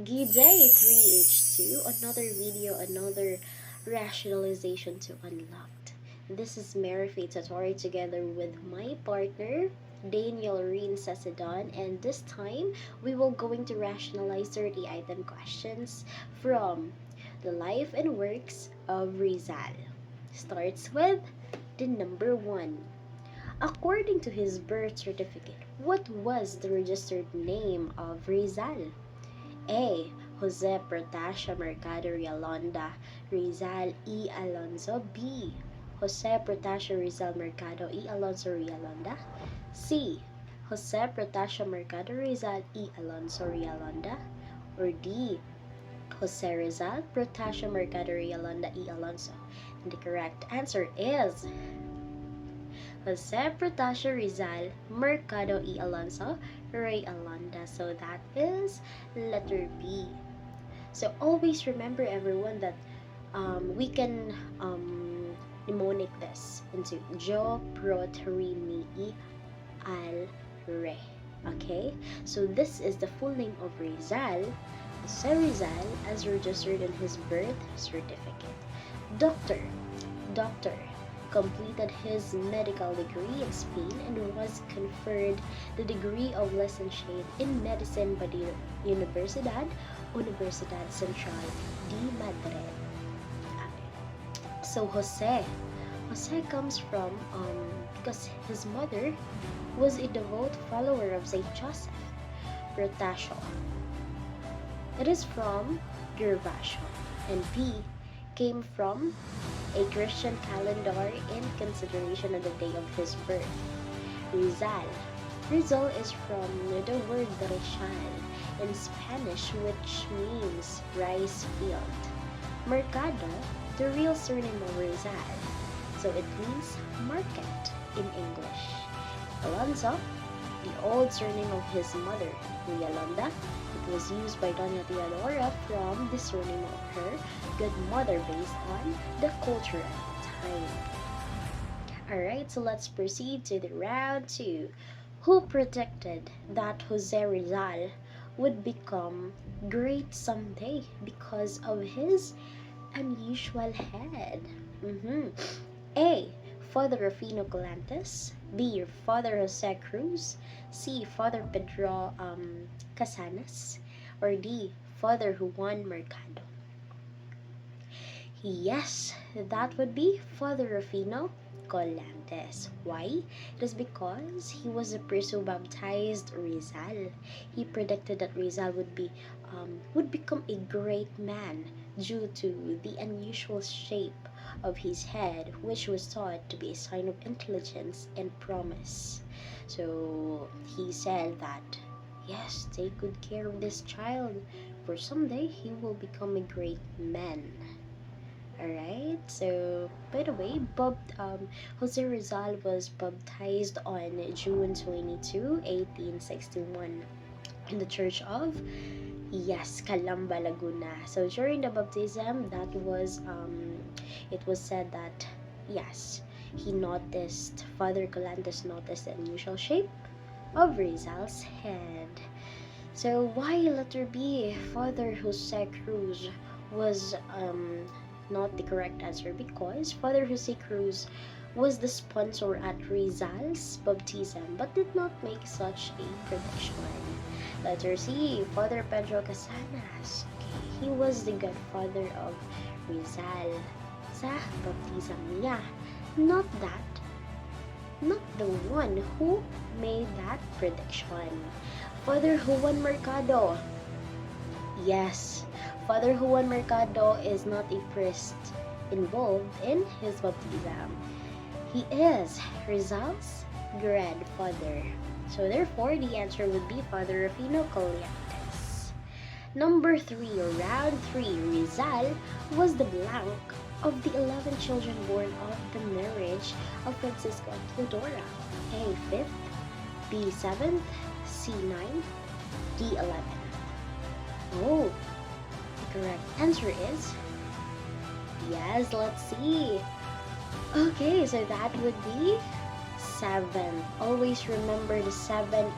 Good day, 3H2. Another video, another rationalization to unlocked. This is Mary Faye Tatori together with my partner, Daniel Reen Sasadon, and this time we will going to rationalize 30 item questions from the life and works of Rizal. Starts with the number one. According to his birth certificate, what was the registered name of Rizal? A. Jose Protasio Mercado Rialonda Rizal E. Alonso. B. Jose Protasio Rizal Mercado E. Alonso Rialonda. C. Jose Protasio Mercado Rizal E. Alonso Rialonda. Or D. Jose Rizal Protasio Mercado Rialonda E. Alonso. And the correct answer is Jose Protasio Rizal Mercado E. Alonso Ray Alonda. So that is letter B. So always remember everyone that we can mnemonic this into Jo Pro Tri Mi Al Re. Okay, so this is the full name of Rizal, Jose Rizal, as registered in his birth certificate. Doctor, Doctor, completed his medical degree in Spain and was conferred the degree of licentiate in medicine by the Universidad Central de Madrid. Okay. So Jose comes from because his mother was a devout follower of Saint Joseph Rotasio. It is from Lwr Ratio, and B came from a Christian calendar in consideration of the day of his birth. Rizal. Rizal is from the word Rizal in Spanish, which means rice field. Mercado, the real surname of Rizal, so it means market in English. Alonso, the old surname of his mother, Rialonda. It was used by Doña Teodora from the surname of her good mother based on the culture at the time. Alright, so let's proceed to the round 2. Who predicted that Jose Rizal would become great someday because of his unusual head? A. Father Rufino Colantes. B. Father Jose Cruz. C. Father Pedro Casanas. Or D. Father Juan Mercado. Yes, that would be Father Rufino Colantes. Why? It is because he was the person who baptized Rizal. He predicted that Rizal would become a great man due to the unusual shape of his head, which was thought to be a sign of intelligence and promise. So he said that yes, take good care of this child, for someday he will become a great man. Alright, so by the way, Jose Rizal was baptized on June 22, 1861 in the church of Calamba, Laguna. So during the baptism, it was said that yes, Father Colantes noticed the unusual shape of Rizal's head. So why letter B, Father Jose Cruz was not the correct answer, because Father Jose Cruz was the sponsor at Rizal's baptism but did not make such a prediction. Letter C, Father Pedro Casanas. Okay, he was the godfather of Rizal sa baptism niya. Not the one who made that prediction. Father Juan Mercado. Yes, Father Juan Mercado is not a priest involved in his baptism. He is Rizal's grandfather. So therefore, the answer would be Father Rufino Colantes. Number 3, round 3, Rizal was the blank of the 11 children born of the marriage of Francisco and Teodora. A. 5th, B. 7th, C. 9th, D. 11th. Oh, the correct answer is yes, let's see. Okay, so that would be 7. Always remember the 7-11,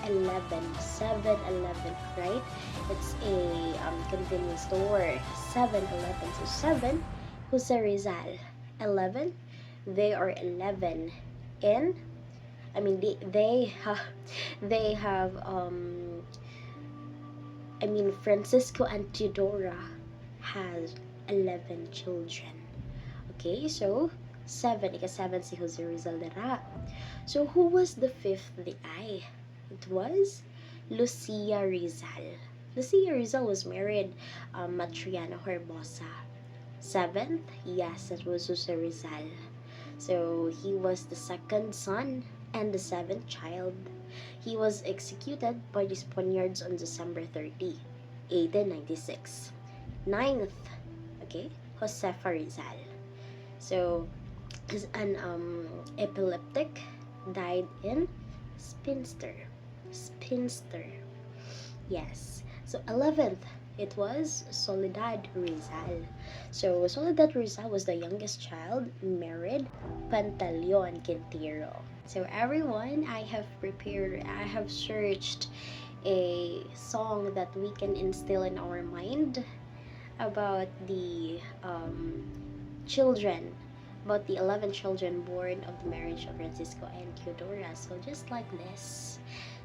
7-11, right? It's a convenience store. 7-Eleven. So 7, Jose Rizal. 11, they are 11 in, I mean they have Francisco and Theodora has 11 children. Okay, so 7, ika-7 si Jose Rizal Dara. So who was the fifth di ay? It was Lucia Rizal. Lucia Rizal was married Matriana Herbosa. 7th, yes, it was Jose Rizal. So he was the second son and the 7th child. He was executed by the Spaniards on December 30, 1896. 9th, okay, Josefa Rizal. So, is an epileptic, died in spinster. Yes. So 11th, it was Soledad Rizal. So Soledad Rizal was the youngest child, married Pantaleon Quintero. So everyone, I have searched a song that we can instill in our mind about the children, about the 11 children born of the marriage of Francisco and Theodora. So just like this.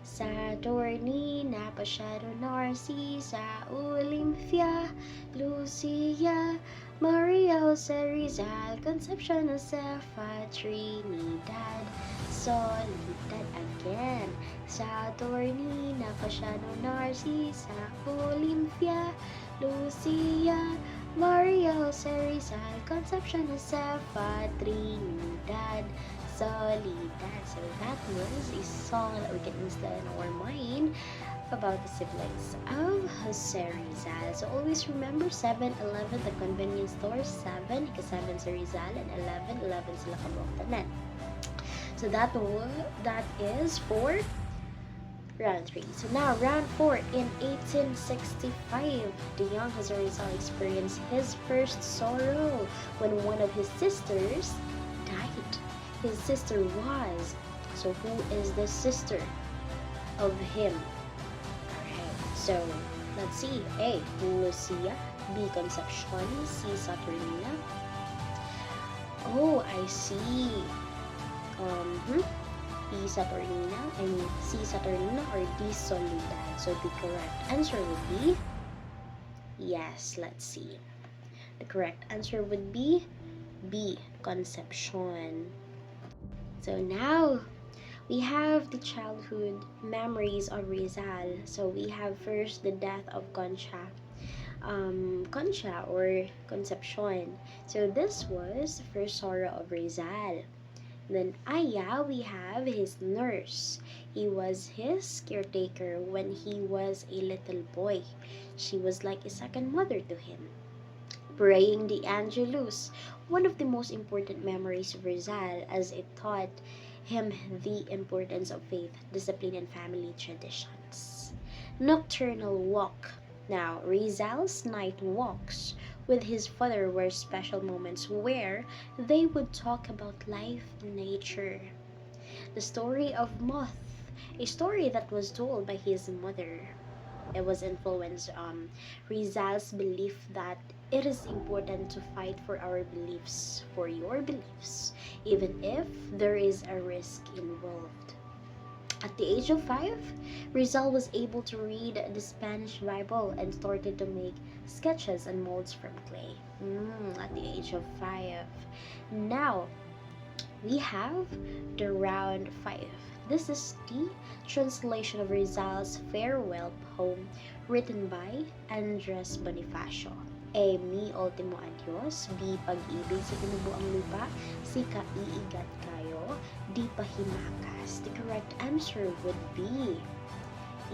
Saturnina, Pasyado, Narcisa, Olympia, Lucia, Maria, Jose Rizal, Concepcion, Josefa, Trinidad, Soledad again. Saturnina, Pasyado, Narcisa, Olympia, Lucia, Maria, Jose Rizal, Concepcion, Josefa, Trinidad, Soledad. So that was a song that we can instill in our mind about the siblings of Jose Rizal. So always remember 7-Eleven, the convenience store. 7, ika-7 si Rizal, and 11 sila kabuoktanan. So that is for round 3. So now round 4. In 1865, the young Jose Rizal experienced his first sorrow when one of his sisters died. His sister was. So who is the sister of him? Alright, so let's see. A, Lucia. B, Concepcion. C, Saturnina. Oh, I see. B, Saturnina. C, Saturnina, or D, Soledad. So the correct answer would be, yes, let's see. The correct answer would be B, Concepcion. So now we have the childhood memories of Rizal. So we have first the death of Concha or Concepcion. So this was the first sorrow of Rizal. Then Aya, we have his nurse. He was his caretaker when he was a little boy. She was like a second mother to him. Praying the Angelus, one of the most important memories of Rizal, as it taught him the importance of faith, discipline, and family traditions. Nocturnal walk. Now, Rizal's night walks with his father were special moments where they would talk about life and nature. The story of Moth, a story that was told by his mother. It was influenced Rizal's belief that it is important to fight for our beliefs, for your beliefs, even if there is a risk involved. At the age of 5, Rizal was able to read the Spanish Bible and started to make sketches and molds from clay. At the age of 5. Now, we have the round 5. This is the translation of Rizal's farewell poem written by Andres Bonifacio. A. Mi ultimo adios. B. Pag-ibig sa tinubuang lupa. C. Kaiigat kayo. D. Pahimakas. The correct answer would be,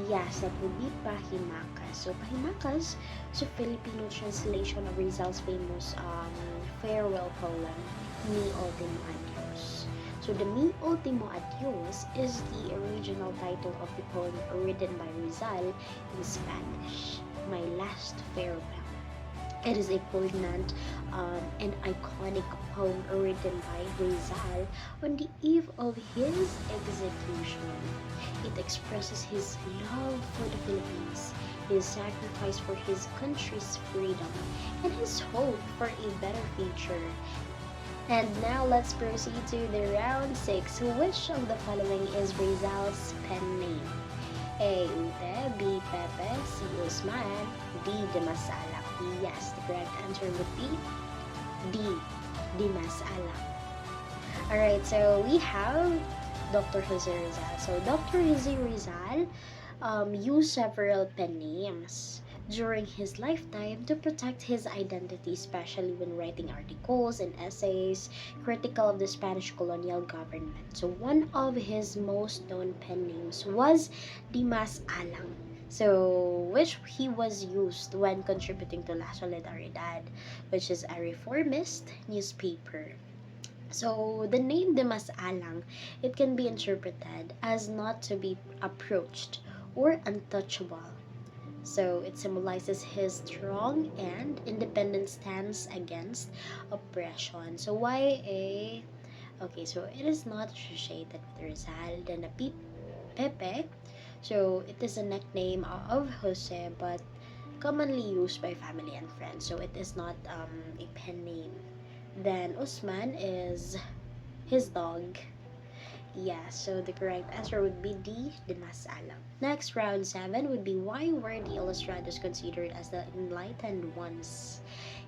yes, that would be Pahimakas. So Pahimakas, so Filipino translation of Rizal's famous farewell poem, Mi ultimo adios. So the Mi ultimo adios is the original title of the poem written by Rizal in Spanish, My Last Farewell. It is a poignant and iconic poem written by Rizal on the eve of his execution. It expresses his love for the Philippines, his sacrifice for his country's freedom, and his hope for a better future. And now let's proceed to the round 6. Which of the following is Rizal's pen name? A. Ute, B. Pepe, C. Usman, D. Dimasalang. Yes, the correct answer would be D. Dimasalang. Alright, so we have Dr. Jose Rizal. So Dr. Jose Rizal used several pen names during his lifetime to protect his identity, especially when writing articles and essays critical of the Spanish colonial government. So one of his most known pen names was Dimas Alang. So, which he was used when contributing to La Solidaridad, which is a reformist newspaper. So, the name Dimas Alang, it can be interpreted as not to be approached or untouchable. So it symbolizes his strong and independent stance against oppression. So why a okay, so it is not associated with Rizal than a Pepe. So it is a nickname of Jose, but commonly used by family and friends. So it is not a pen name. Then Usman is his dog. Yeah, so the correct answer would be D. Dimas Alang. Next, round 7 would be why were the Ilustrados considered as the enlightened ones?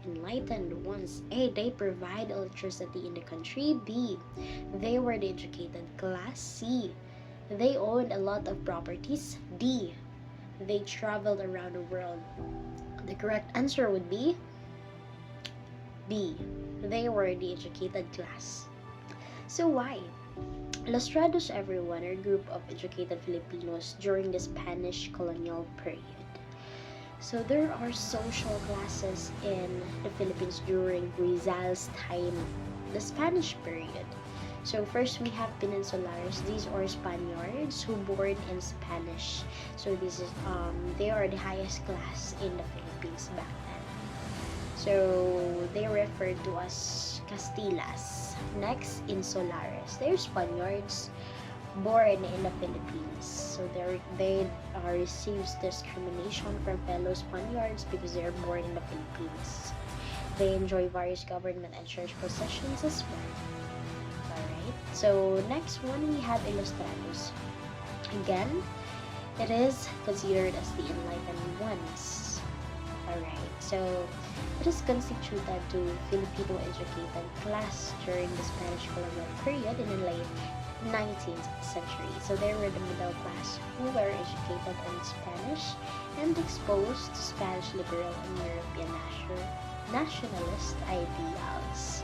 Enlightened ones. A. They provide electricity in the country. B. They were the educated class. C. They owned a lot of properties. D. They traveled around the world. The correct answer would be B. They were the educated class. So why? Ilustrados everyone are a group of educated Filipinos during the Spanish colonial period. So there are social classes in the Philippines during Rizal's time, the Spanish period. So first we have Peninsulares. These are Spaniards who born in Spanish. So this is they are the highest class in the Philippines back then. So they referred to as Castillas. Next, Insulares. They're Spaniards born in the Philippines. So they receives discrimination from fellow Spaniards because they are born in the Philippines. They enjoy various government and church possessions as well. Alright. So next one we have Ilustrados. Again, it is considered as the enlightened ones. Alright, so it is constituted to Filipino educated class during the Spanish colonial period in the late 19th century. So they were the middle class who were educated in Spanish and exposed to Spanish liberal and European nationalist ideals.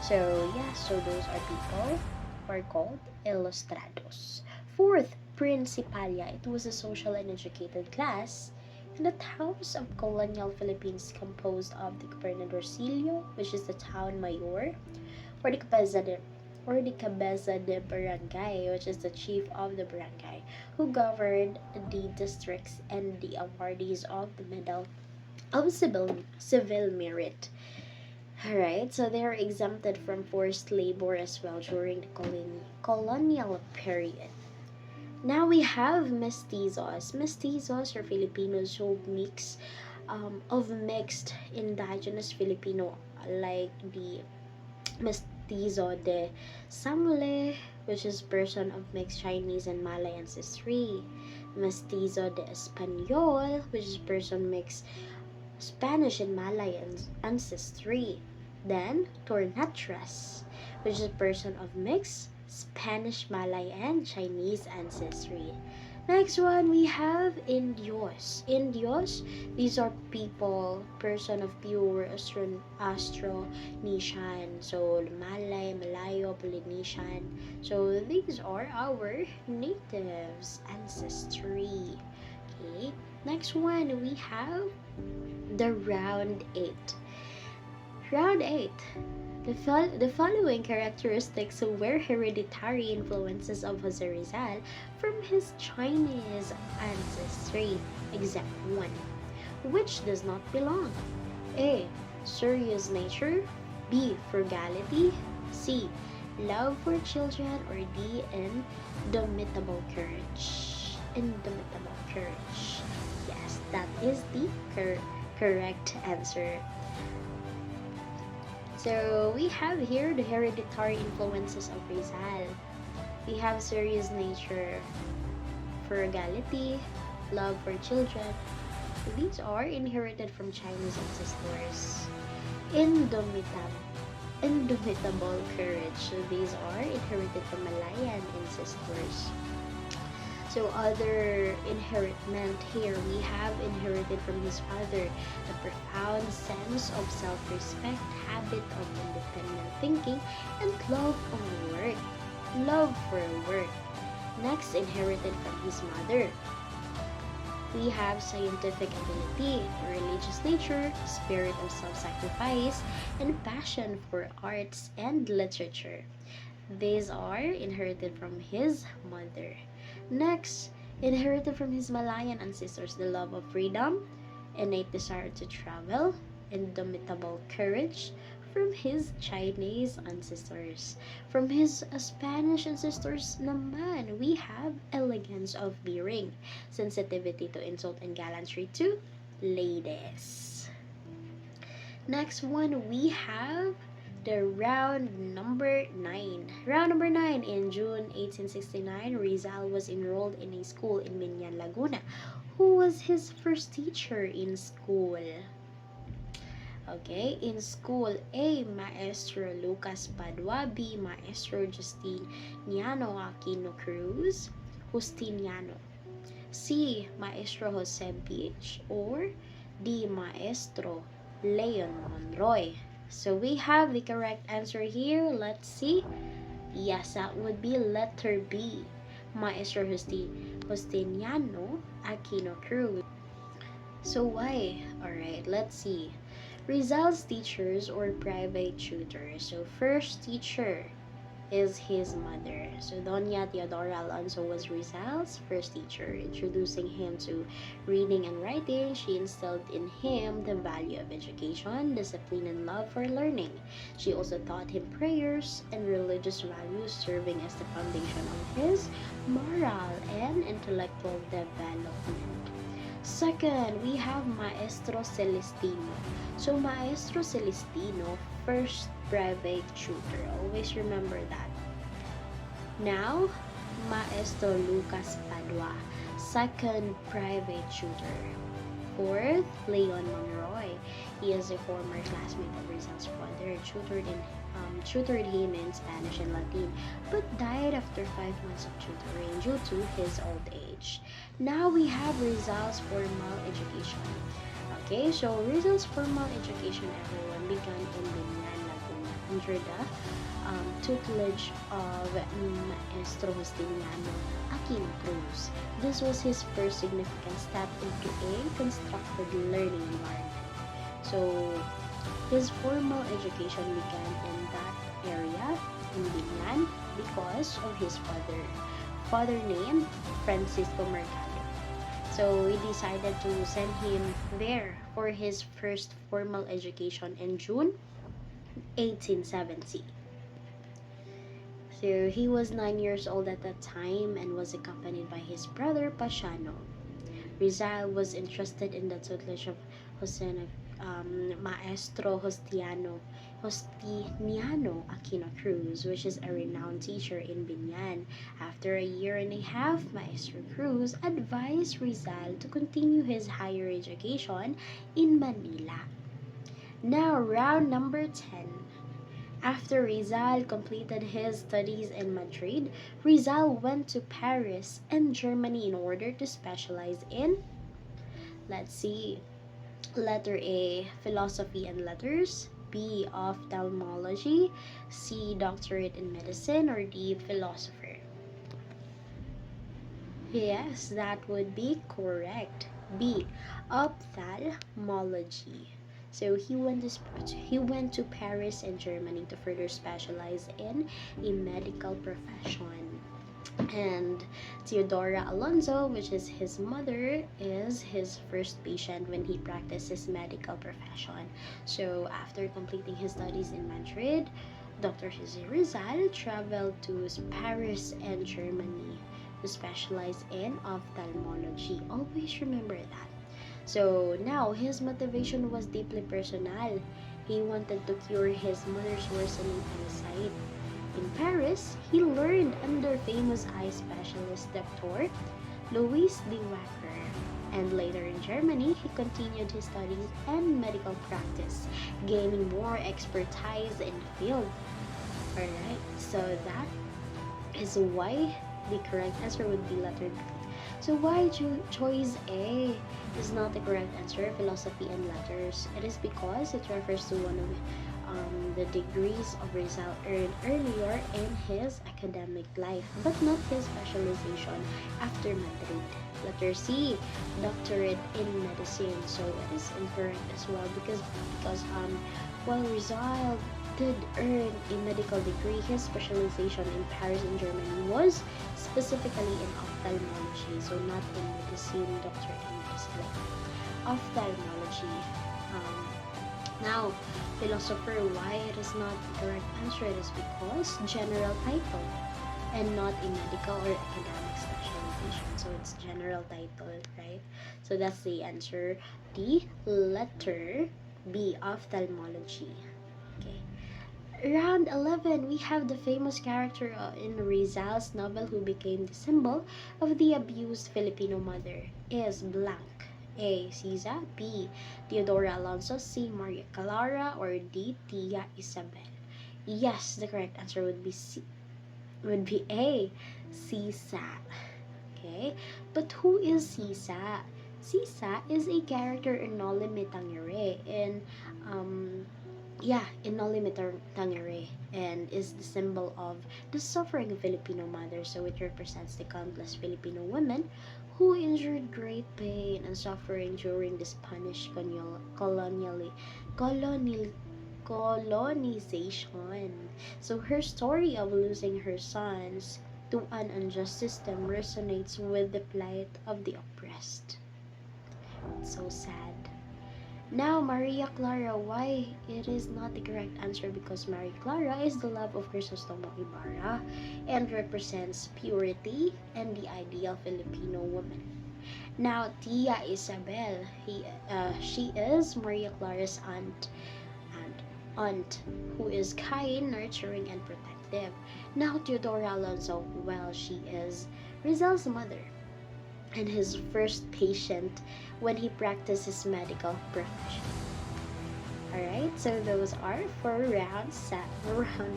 So yeah, so those are people who are called Ilustrados. Fourth, Principalia. It was a social and educated class in the towns of colonial Philippines composed of the gobernadorcillo, which is the town mayor, or the cabeza de barangay, which is the chief of the barangay, who governed the districts and the awardees of the medal of civil merit. Alright, so they are exempted from forced labor as well during the colonial period. Now we have mestizos. Mestizos are Filipinos who mix of mixed indigenous Filipino, like the mestizo de Sangle, which is person of mixed Chinese and Malay ancestry. Mestizo de Español, which is person mixed Spanish and Malay ancestry. Then Tornatras, which is a person of mixed Spanish, Malay, and Chinese ancestry. Next one, we have Indios. Indios, these are people, person of pure Austronesian, so Malay, Malayo, Polynesian. So these are our natives ancestry. Okay, next one, we have the round 8. Round 8. The following characteristics were hereditary influences of Jose Rizal from his Chinese ancestry, except one, which does not belong. A. Serious nature. B. Frugality. C. Love for children. Or D. Indomitable courage. Indomitable courage. Yes, That is the correct answer. So we have here the hereditary influences of Rizal. We have serious nature, frugality, love for children. These are inherited from Chinese ancestors. Indomitable, indomitable courage. So these are inherited from Malayan ancestors. So other inheritment here, we have inherited from his father the profound sense of self-respect, habit of independent thinking, and love of work. Love for work. Next, inherited from his mother, we have scientific ability, religious nature, spirit of self-sacrifice, and passion for arts and literature. These are inherited from his mother. Next, inherited from his Malayan ancestors the love of freedom, innate desire to travel, indomitable courage from his Chinese ancestors. From his Spanish ancestors naman, we have elegance of bearing, sensitivity to insult and gallantry to ladies. Next one, we have the round number 9. Round number 9, in June 1869, Rizal was enrolled in a school in Minyan, Laguna. Who was his first teacher in school? Okay, in school, A. Maestro Lucas Padua, B. Maestro Justiniano Aquino Cruz, Justiniano, C. Maestro Jose Beach, or D. Maestro Leon Monroy. So we have the correct answer here. Let's see. Yes, that would be letter B. Maestro Justiniano Aquino Cruz. So why? Alright, let's see. Rizal's teachers or private tutors. So first teacher is his mother. So Doña Teodora Alonso was Rizal's first teacher, introducing him to reading and writing. She instilled in him the value of education, discipline, and love for learning. She also taught him prayers and religious values, serving as the foundation of his moral and intellectual development. Second, we have Maestro Celestino. So Maestro Celestino, first private tutor. Always remember that. Now, Maestro Lucas Padua, second private tutor. Fourth, Leon Monroy. He is a former classmate of Rizal's father, tutored him in Spanish and Latin, but died after 5 months of tutoring due to his old age. Now we have Rizal's formal education. Okay, so Rizal's formal education, everyone, began in Binyan, Laguna under the tutelage of Maestro Justiniano Aquino Cruz. This was his first significant step into a constructed learning environment. So, his formal education began in that area in Binyan because of his father named Francisco Mercado. So we decided to send him there for his first formal education in June 1870. So he was 9 years old at that time and was accompanied by his brother Pasiano. Rizal was interested in the tutelage of Maestro Justiniano Aquino Cruz, which is a renowned teacher in Binyan. After a year and a half, Maestro Cruz advised Rizal to continue his higher education in Manila. Now, round number 10. After Rizal completed his studies in Madrid, Rizal went to Paris and Germany in order to specialize in, let's see, letter A, philosophy and letters, B, ophthalmology, C, doctorate in medicine, or D, philosopher. Yes, that would be correct. B, ophthalmology. So he went to Paris and Germany to further specialize in a medical profession. And Teodora Alonso, which is his mother, is his first patient when he practiced his medical profession. So after completing his studies in Madrid, Dr. Jose Rizal traveled to Paris and Germany to specialize in ophthalmology. Always remember that. So now his motivation was deeply personal. He wanted to cure his mother's worsening eyesight. In Paris, he learned under famous eye specialist Dr. Louis de Wacker. And later in Germany, he continued his studies and medical practice, gaining more expertise in the field. Alright, so that is why the correct answer would be letter B. So why choice A is not the correct answer, philosophy and letters? It is because it refers to one of the degrees of Rizal earned earlier in his academic life, but not his specialization after Madrid. Letter C, doctorate in medicine. So it is incorrect as well because while Rizal did earn a medical degree, his specialization in Paris and Germany was specifically in ophthalmology, so not in medicine, doctor in medicine. Ophthalmology. Um, Now, philosopher, why it is not the correct answer? It is because general title and not a medical or academic specialization. So it's general title, right? So that's the answer. The letter B, ophthalmology. Okay. Round 11, we have the famous character in Rizal's novel who became the symbol of the abused Filipino mother. Is blank. A. Siza. B. Teodora Alonso. C. Maria Clara. Or D. Tia Isabel. Yes, the correct answer would be C. Would be A. Sisa. Okay, but who is Sisa? Sisa is a character in Noli Me Tangere um in Noli Me Tangere, and is the symbol of the suffering Filipino mother. So it represents the countless Filipino women who endured great pain and suffering during the Spanish colonial colonization. So her story of losing her sons to an unjust system resonates with the plight of the oppressed. It's so sad. Now, Maria Clara, why it is not the correct answer? Because Maria Clara is the love of Crisostomo Ibarra and represents purity and the ideal Filipino woman. Now, Tia Isabel, she is Maria Clara's and aunt, who is kind, nurturing, and protective. Now, Teodora Alonso, well, she is Rizal's mother and his first patient when he practiced his medical profession. Alright, so those are for round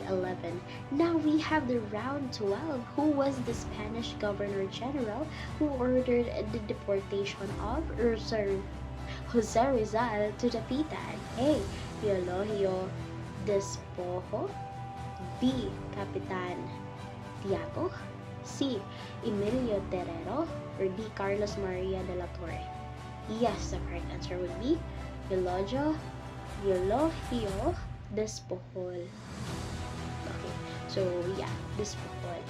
11. Now we have the round 12. Who was the Spanish Governor General who ordered the deportation of Jose Rizal to the Pitan? A. Eulogio Despojo. B. Capitan Tiago. C. Emilio Terrero. Or D. Carlos Maria de la Torre. Yes, the correct answer would be Eulogio Despojol. Okay, so yeah, Despojol.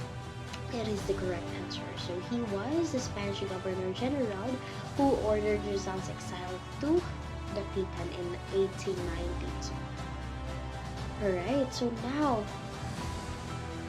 It is the correct answer. So he was the Spanish Governor General who ordered Rizal's exile to the Pitan in 1892. Alright, so now,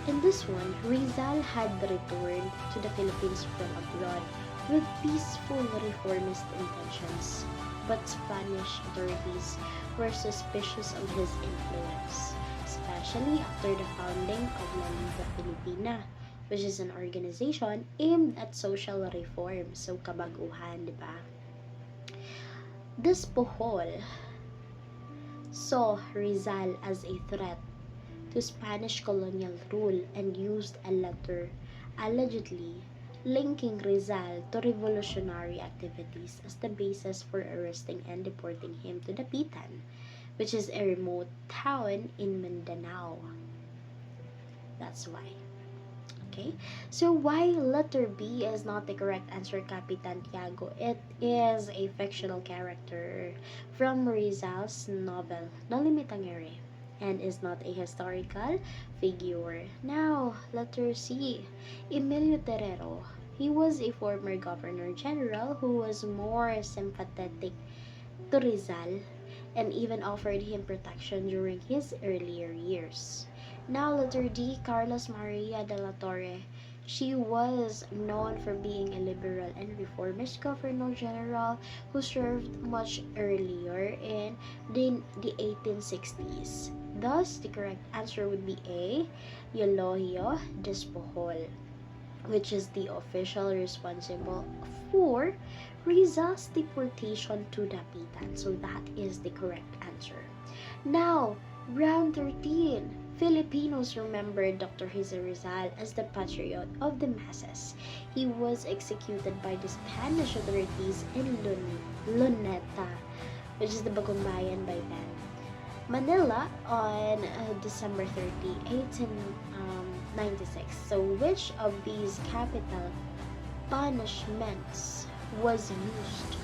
in this one, Rizal had returned to the Philippines from abroad with peaceful reformist intentions, but Spanish authorities were suspicious of his influence, especially after the founding of La Liga Filipina, which is an organization aimed at social reform. So, kabaguhan, di ba? Despojol saw Rizal as a threat to Spanish colonial rule and used a letter allegedly linking Rizal to revolutionary activities as the basis for arresting and deporting him to the Pitan, which is a remote town in Mindanao. That's why. Okay, so why letter B is not the correct answer, Capitan Tiago? It is a fictional character from Rizal's novel, Noli Me Tangere, and is not a historical figure. Now, letter C, Emilio Terrero. He was a former governor general who was more sympathetic to Rizal and even offered him protection during his earlier years. Now, letter D, Carlos Maria de la Torre. She was known for being a liberal and reformist governor general who served much earlier in the 1860s. Thus, the correct answer would be A, Eulogio Despojol, which is the official responsible for Rizal's deportation to Dapitan. So that is the correct answer. Now, round 13. Filipinos remembered Dr. Jose Rizal as the patriot of the masses. He was executed by the Spanish authorities in Luneta, which is the Bagumbayan by then, Manila, on December 30, 1896. So, which of these capital punishments was used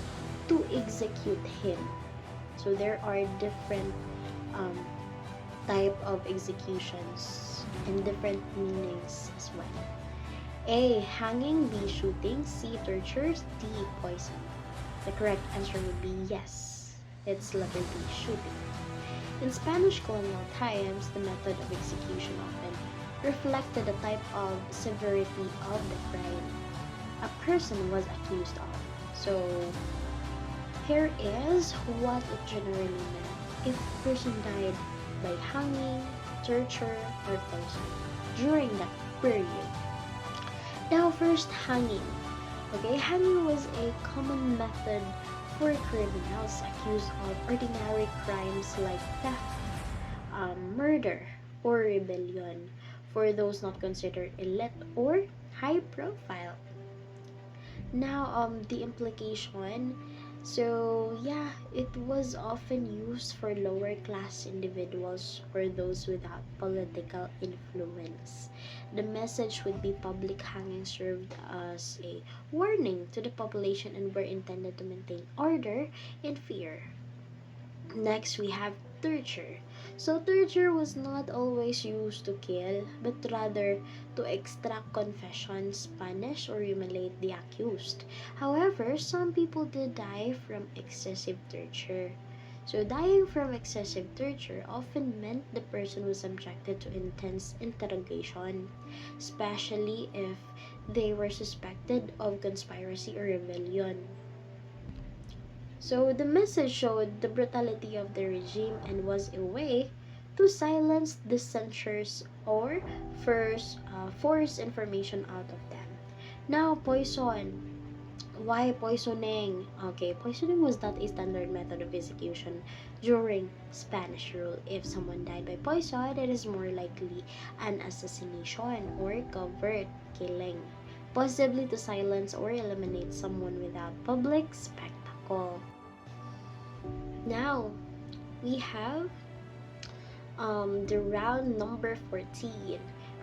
to execute him? So, there are different um, type of executions and different meanings as well. A. Hanging. B. Shooting. C. Torture. D. Poison. The correct answer would be yes. It's letter B. Shooting. In Spanish colonial times, the method of execution often reflected the type of severity of the crime a person was accused of. So, here is what it generally meant. If a person died by hanging, torture, or poison during that period. Now, first, hanging. Okay, hanging was a common method for criminals accused of ordinary crimes like theft, murder, or rebellion, for those not considered elite or high profile. Now, the implication. So, yeah, it was often used for lower class individuals or those without political influence. The message would be public hanging served as a warning to the population and were intended to maintain order and fear. Next, we have torture. So, torture was not always used to kill, but rather to extract confessions, punish, or humiliate the accused. However, some people did die from excessive torture. So, dying from excessive torture often meant the person was subjected to intense interrogation, especially if they were suspected of conspiracy or rebellion. So the message showed the brutality of the regime and was a way to silence dissenters or first force information out of them. Now, poison. Why poisoning? Okay, poisoning was not a standard method of execution during Spanish rule. If someone died by poison, it is more likely an assassination or covert killing, possibly to silence or eliminate someone without public spectacle. Now, we have the round number 14.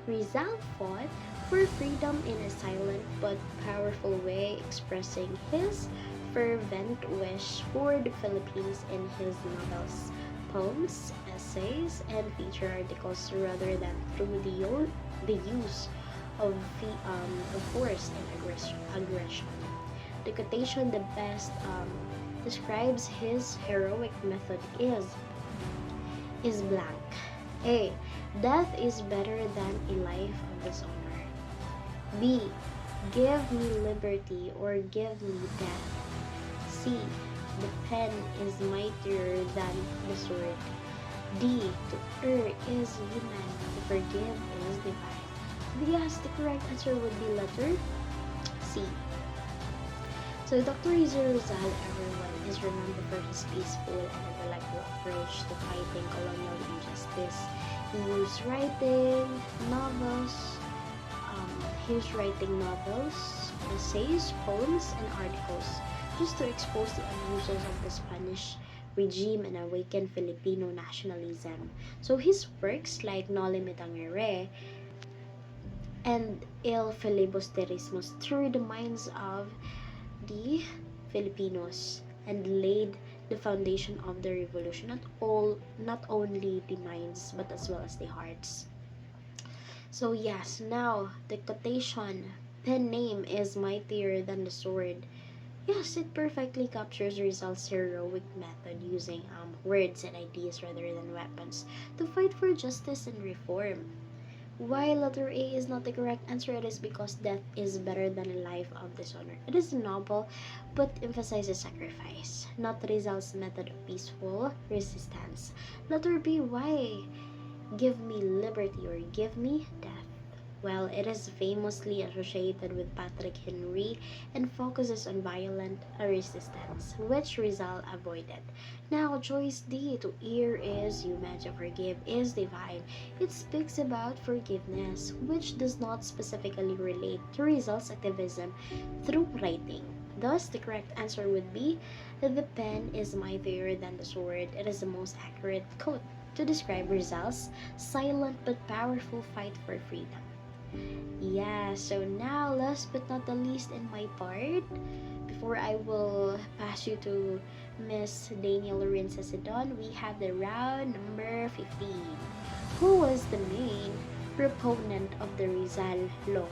Rizal fought for freedom in a silent but powerful way, expressing his fervent wish for the Philippines in his novels, poems, essays, and feature articles rather than through the use of force and aggression. The quotation the best describes his heroic method is blank. A. Death is better than a life of dishonor. B. Give me liberty or give me death. C. The pen is mightier than the sword. D. To err is human, to forgive is divine. Yes, the correct answer would be letter C. So Dr. Rizal, everyone, is remembered for his peaceful and intellectual approach to fighting colonial injustice. He was writing novels, essays, poems, and articles just to expose the abuses of the Spanish regime and awaken Filipino nationalism. So his works like Noli Me Tangere and Il Filibusterismo stirred the minds of the Filipinos and laid the foundation of the revolution, not only the minds but as well as the hearts. So yes, now the quotation pen name is mightier than the sword. Yes, it perfectly captures Rizal's heroic method using words and ideas rather than weapons to fight for justice and reform. Why letter A is not the correct answer? It is because death is better than a life of dishonor. It is noble, but emphasizes sacrifice, not Rizal's method of peaceful resistance. Letter B, why? Give me liberty or give me death. Well, it is famously associated with Patrick Henry and focuses on violent resistance, which Rizal avoided. Now, choice D, to err is human, to forgive is divine. It speaks about forgiveness, which does not specifically relate to Rizal's activism through writing. Thus, the correct answer would be the pen is mightier than the sword. It is the most accurate quote to describe Rizal's silent but powerful fight for freedom. Yeah, so now last but not the least in my part, before I will pass you to Miss Daniel Lorin Sacidon, we have the round number 15. Who was the main proponent of the Rizal Law?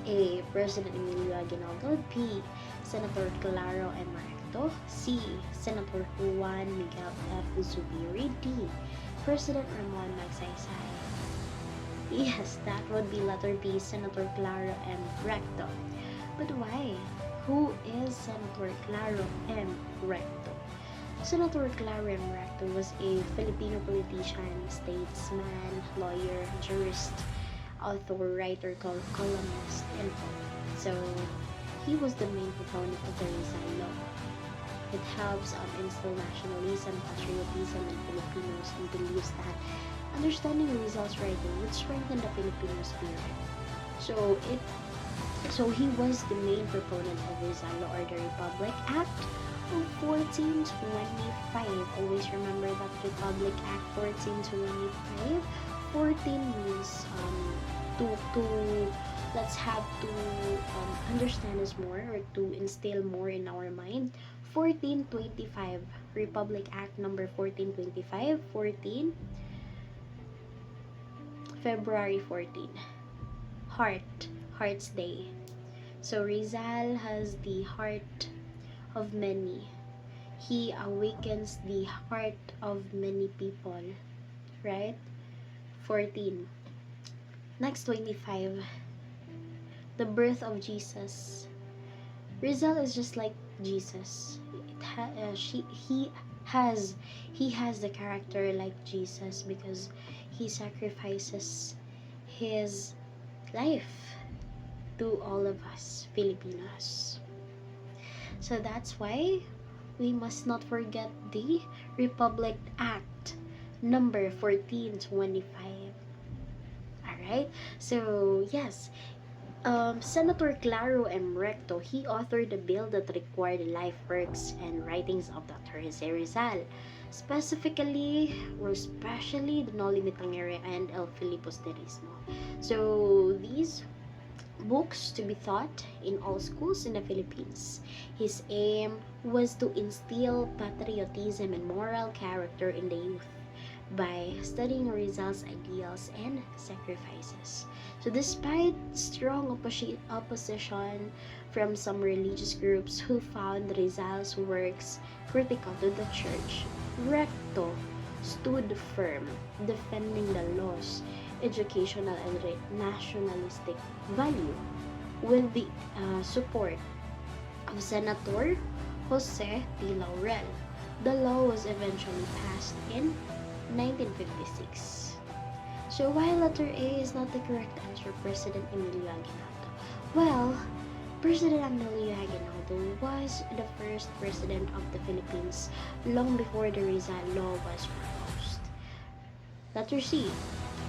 A. President Emilio Aguinaldo. B. Senator Claro M. Recto. C. Senator Juan Miguel F. Zubiri. D. President Ramon Magsaysay. Yes, that would be letter B, Senator Claro M. Recto. But why? Who is Senator Claro M. Recto? Senator Claro M. Recto was a Filipino politician, statesman, lawyer, jurist, author, writer, columnist, and poet. So, he was the main proponent of the Rizal Law. It helps instill nationalism, patriotism in Filipinos and believes that understanding Rizal's writing would strengthen the Filipino spirit. So he was the main proponent of Rizal Law or the Republic Act of 1425. Always remember that Republic Act 1425. 14 means to let's have to understand this more or to instill more in our mind. 1425, Republic Act number 1425, 14 February 14. Heart's Day. So Rizal has the heart of many. He awakens the heart of many people, right? 14. Next, 25. The birth of Jesus. Rizal is just like Jesus. He has the character like Jesus because he sacrifices his life to all of us Filipinos. So that's why we must not forget the Republic Act number 1425. Alright? So, yes, Senator Claro M. Recto, he authored a bill that required the life works and writings of Dr. Jose Rizal, specifically or especially the No Limitangere and El Filibusterismo. So these books to be taught in all schools in the Philippines. His aim was to instill patriotism and moral character in the youth by studying Rizal's ideals and sacrifices. So despite strong opposition from some religious groups who found Rizal's works critical to the church, Recto stood firm, defending the laws, educational and nationalistic value with the support of Senator Jose P. Laurel. The law was eventually passed in 1956. So why letter A is not the correct answer, President Emilio Aguinaldo? Well, President Emilio Aguinaldo was the first president of the Philippines long before the Rizal Law was proposed. Letter C,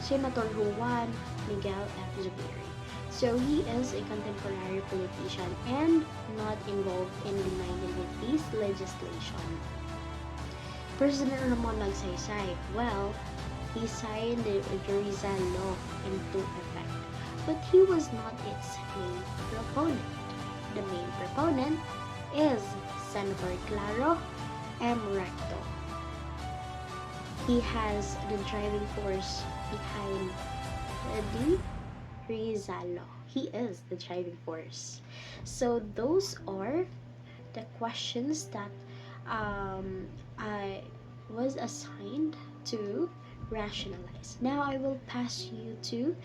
Senator Juan Miguel F. Zubiri. So he is a contemporary politician and not involved in the 1950s legislation. President Ramon Magsaysay, well, he signed the Rizal Law into effect, but he was not its main proponent. The main proponent is Senator Claro M. Recto. He has the driving force behind the Rizal Law. He is the driving force. So those are the questions that I was assigned to rationalize. Now I will pass you to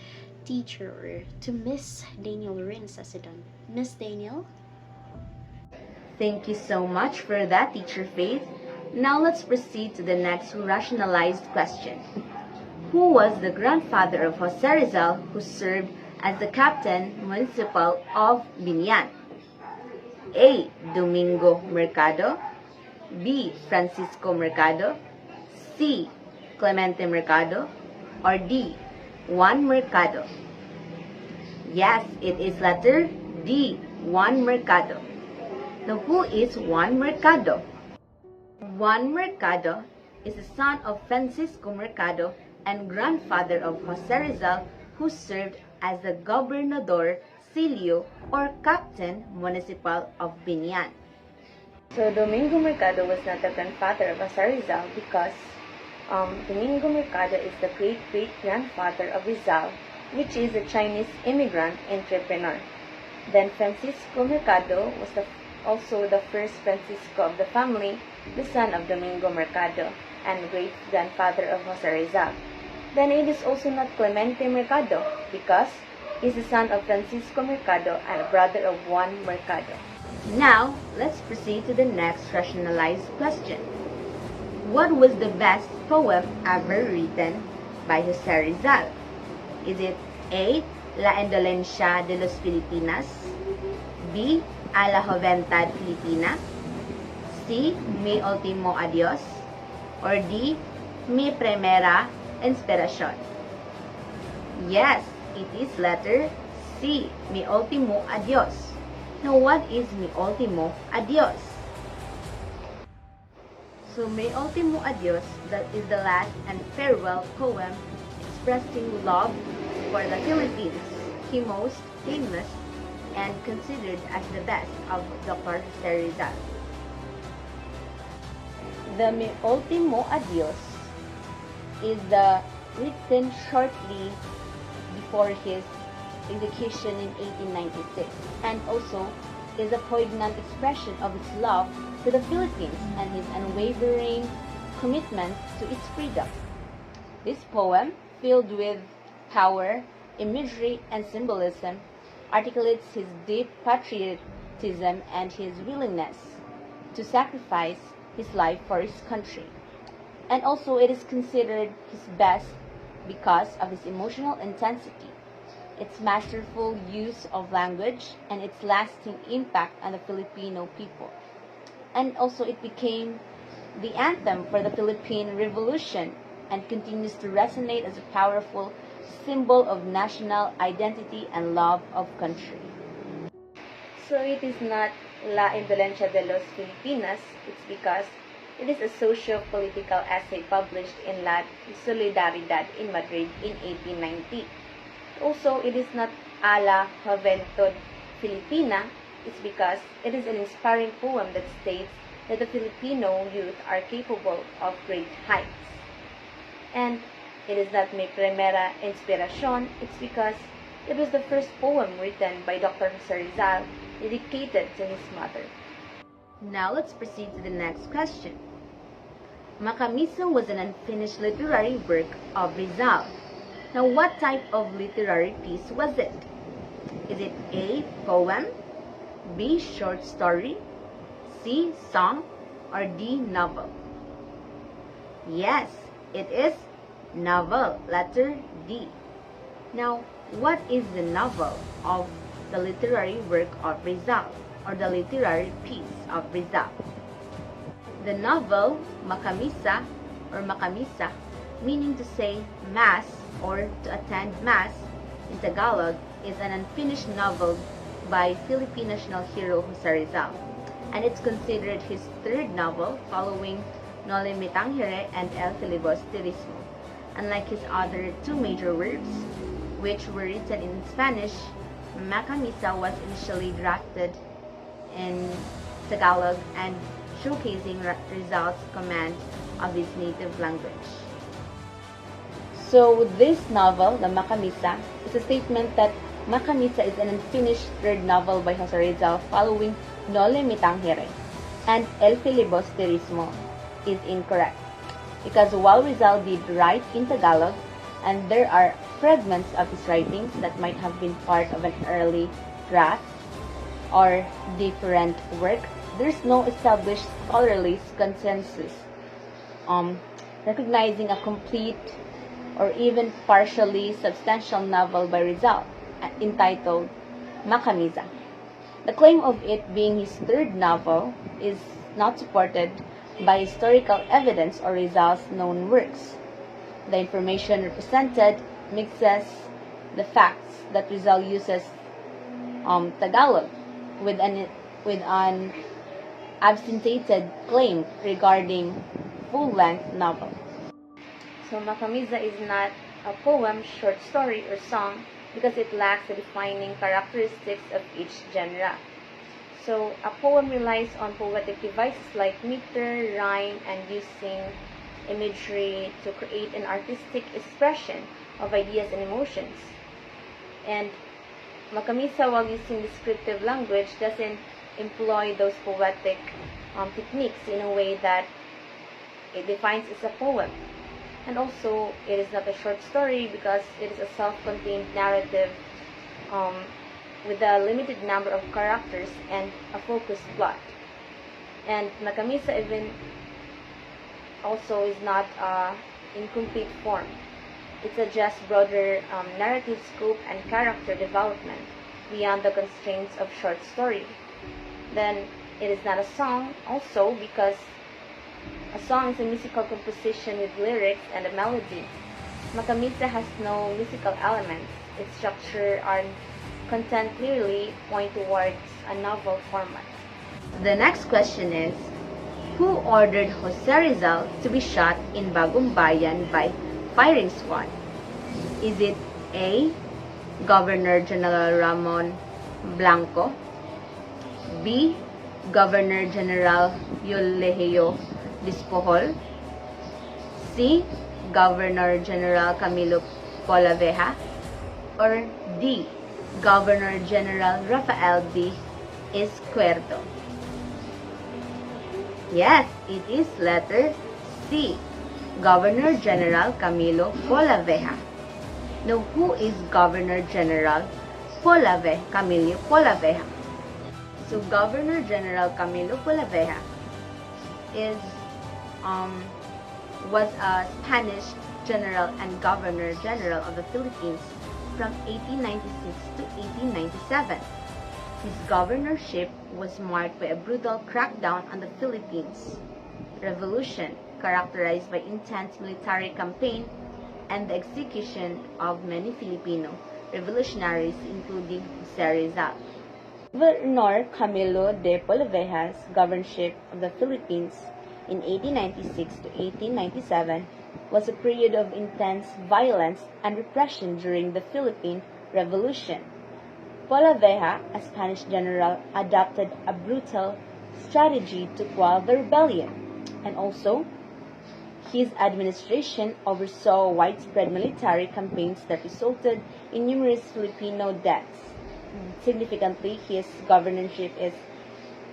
teacher or to Miss Daniel Rins Asidon. Miss Daniel? Thank you so much for that, Teacher Faith. Now let's proceed to the next rationalized question. Who was the grandfather of Jose Rizal who served as the captain municipal of Binian? A. Domingo Mercado, B. Francisco Mercado, C. Clemente Mercado, or D. Juan Mercado? Yes, it is letter D. Juan Mercado. Now, who is Juan Mercado? Juan Mercado is the son of Francisco Mercado and grandfather of Jose Rizal, who served as the Gobernador Silio or Captain Municipal of Binian. So Domingo Mercado was not the grandfather of Jose Rizal because Domingo Mercado is the great-great-grandfather of Rizal, which is a Chinese immigrant entrepreneur. Then Francisco Mercado was also the first Francisco of the family, the son of Domingo Mercado, and great-grandfather of Jose Rizal. Then it is also not Clemente Mercado, because he is the son of Francisco Mercado and a brother of Juan Mercado. Now, let's proceed to the next rationalized question. What was the best poem ever written by Jose Rizal? Is it A. La Indolencia de los Filipinas, B. A la Juventud Filipina, C. Mi Ultimo Adios, or D. Mi Primera Inspiración? Yes, it is letter C. Mi Ultimo Adios. Now, what is Mi Ultimo Adios? So, Mi Ultimo Adios, that is the last and farewell poem expressing love for the Philippines, he most famous and considered as the best of Dr. Jose Rizal. The Mi Ultimo Adios is written shortly before his execution in 1896 and also is a poignant expression of his love for the Philippines and his unwavering commitment to its freedom. This poem, filled with power, imagery, and symbolism, articulates his deep patriotism and his willingness to sacrifice his life for his country. And also it is considered his best because of its emotional intensity, its masterful use of language, and its lasting impact on the Filipino people. And also it became the anthem for the Philippine Revolution and continues to resonate as a powerful symbol of national identity and love of country. So it is not La Indolencia de los Filipinas, it's because it is a socio-political essay published in La Solidaridad in Madrid in 1890. Also, it is not A la Juventud Filipina, it's because it is an inspiring poem that states that the Filipino youth are capable of great heights. And it is not Mi Primera Inspiración, it's because it was the first poem written by Dr. Jose Rizal dedicated to his mother. Now let's proceed to the next question. Macamisa was an unfinished literary work of Rizal. Now what type of literary piece was it? Is it A. Poem, B. Short story, C. Song, or D. Novel? Yes, it is novel, letter D. Now, what is the novel of the literary work of Rizal, or the literary piece of Rizal? The novel Macamisa, or Macamisa, meaning to say mass or to attend mass in Tagalog, is an unfinished novel by Philippine national hero Jose Rizal, and it's considered his third novel following Noli Me Tangere and El Filibusterismo. Unlike his other two major works, which were written in Spanish, Macamisa was initially drafted in Tagalog and showcasing Rizal's command of his native language. So this novel, the Macamisa, is a statement that Macamisa is an unfinished third novel by Jose Rizal following Noli Me Tangere, and El Filibusterismo is incorrect. because while Rizal did write in Tagalog, and there are fragments of his writings that might have been part of an early draft or different work, there's no established scholarly consensus recognizing a complete or even partially substantial novel by Rizal entitled Macamisa. The claim of it being his third novel is not supported by historical evidence or Rizal's known works. The information represented mixes the facts that Rizal uses Tagalog with an absentated claim regarding full-length novel. So Macamisa is not a poem, short story, or song because it lacks the defining characteristics of each genre. So a poem relies on poetic devices like meter, rhyme, and using imagery to create an artistic expression of ideas and emotions. And Macamisa, while using descriptive language, doesn't employ those poetic techniques in a way that it defines as a poem. And also, it is not a short story because it is a self-contained narrative with a limited number of characters and a focused plot. And Macamisa even also is not in complete form. It suggests broader narrative scope and character development beyond the constraints of short story. Then it is not a song also because a song is a musical composition with lyrics and a melody. Macamisa has no musical elements. Its structure and content clearly point towards a novel format. The next question is, who ordered Jose Rizal to be shot in Bagong Bayan by firing squad? Is it A. Governor General Ramon Blanco, B. Governor General Lwr Ratio, C. Governor General Camilo Polavieja, or D. Governor General Rafael D. Izquierdo? Yes, it is letter C. Governor General Camilo Polavieja. Now, who is Governor General Camilo Polavieja? So, Governor General Camilo Polavieja is was a Spanish general and Governor General of the Philippines from 1896 to 1897. His governorship was marked by a brutal crackdown on the Philippines Revolution, characterized by intense military campaign and the execution of many Filipino revolutionaries, including Jose Rizal. Governor Camilo de Polavieja's governorship of the Philippines in 1896 to 1897 was a period of intense violence and repression during the Philippine Revolution. Polavieja, a Spanish general, adopted a brutal strategy to quell the rebellion, and also his administration oversaw widespread military campaigns that resulted in numerous Filipino deaths. Significantly, his governorship is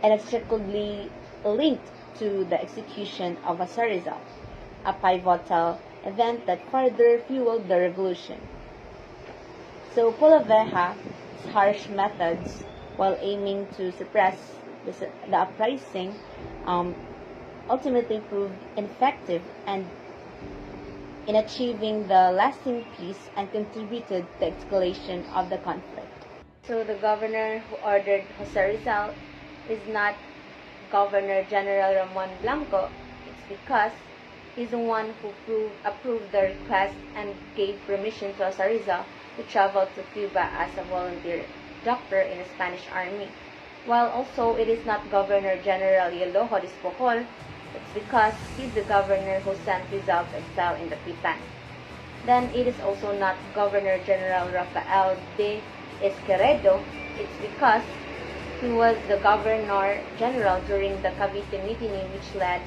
inextricably linked to the execution of Jose Rizal, a pivotal event that further fueled the revolution. So Polavieja's harsh methods, while aiming to suppress the uprising, ultimately proved ineffective and in achieving the lasting peace and contributed to the escalation of the conflict. So the governor who ordered Jose Rizal is not Governor General Ramon Blanco. It's because he's the one who approved the request and gave permission to Jose Rizal to travel to Cuba as a volunteer doctor in the Spanish Army. While also it is not Governor General Lwr Ratio, it's because he's the governor who sent Rizal to exile in the Pitan. Then it is also not Governor General Rafael D. Izquierdo. It's because he was the Governor General during the Cavite Mutiny, which led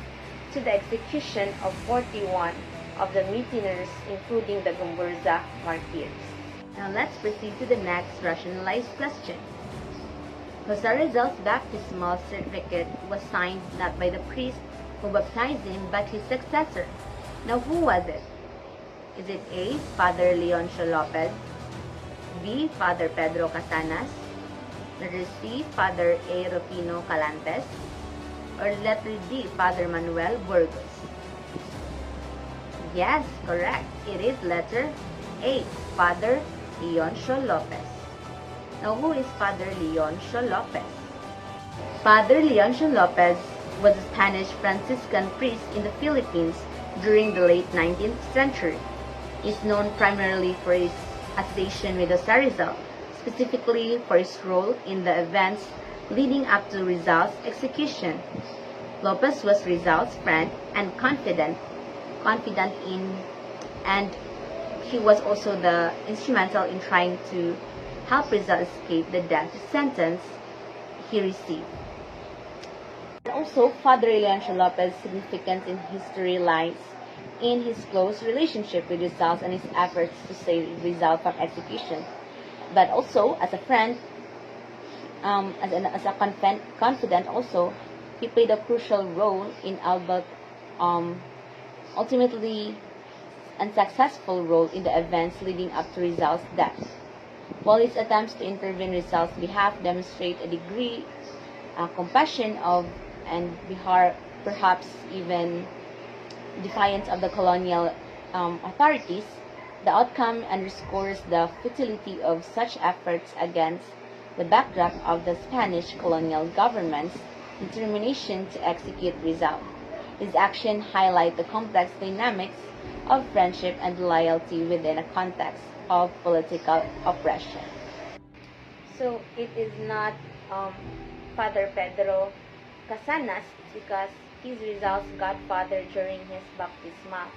to the execution of 41 of the mutineers, including the Gumburza martyrs. Now let's proceed to the next rationalized question. Jose Rizal's baptismal certificate was signed not by the priest who baptized him, but his successor, Now, who was it? Is it A, Father Leoncio Lopez, B, Father Pedro Casanas, letter C, Father A. Rufino Calantes, or letter D, Father Manuel Burgos? Yes, correct. It is letter A, Father Leoncio Lopez. Now, who is Father Leoncio Lopez? Father Leoncio Lopez was a Spanish Franciscan priest in the Philippines during the late 19th century. He is known primarily for his association with Jose Rizal, specifically for his role in the events leading up to Rizal's execution. Lopez was Rizal's friend and confidant in, and he was also the instrumental in trying to help Rizal escape the death sentence he received. Also, Father Leoncio Lopez's significance in history lies in his close relationship with Rizal and his efforts to save Rizal from execution. But also, as a friend, as a confidant also, he played a crucial role in Albert ultimately unsuccessful role in the events leading up to Rizal's death. While his attempts to intervene in Rizal's behalf demonstrate a degree compassion of and perhaps even defiance of the colonial authorities, the outcome underscores the futility of such efforts against the backdrop of the Spanish colonial government's determination to execute Rizal. His actions highlight the complex dynamics of friendship and loyalty within a context of political oppression. So it is not Father Pedro Casanas because he's Rizal's godfather during his baptismal.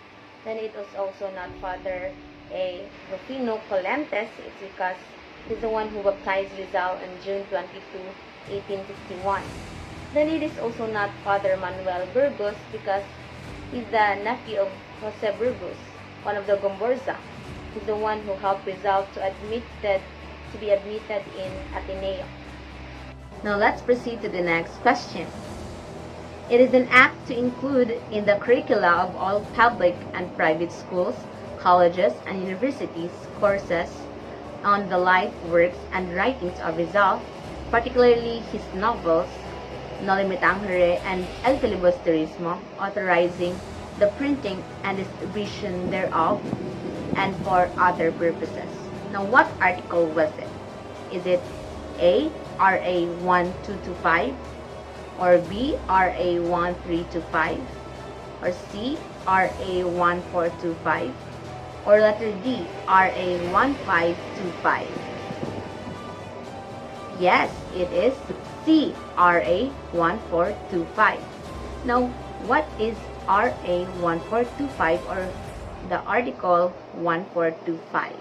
Then it was also not Father A. Rufino Calantes. It's because he's the one who baptized Rizal on June 22, 1861. Then it is also not Father Manuel Burgos because he's the nephew of Jose Burgos, one of the Gomborza. He's the one who helped Rizal to be admitted in Ateneo. Now let's proceed to the next question. It is an act to include in the curricula of all public and private schools, colleges, and universities courses on the life, works, and writings of Rizal, particularly his novels, No Limitangere and El Filibusterismo, authorizing the printing and distribution thereof, and for other purposes. Now, what article was it? Is it A, RA 1225, or B, RA 1325, or C, RA 1425, or letter D, RA 1525? Yes, it is C, RA 1425. Now, what is RA 1425 or the article 1425?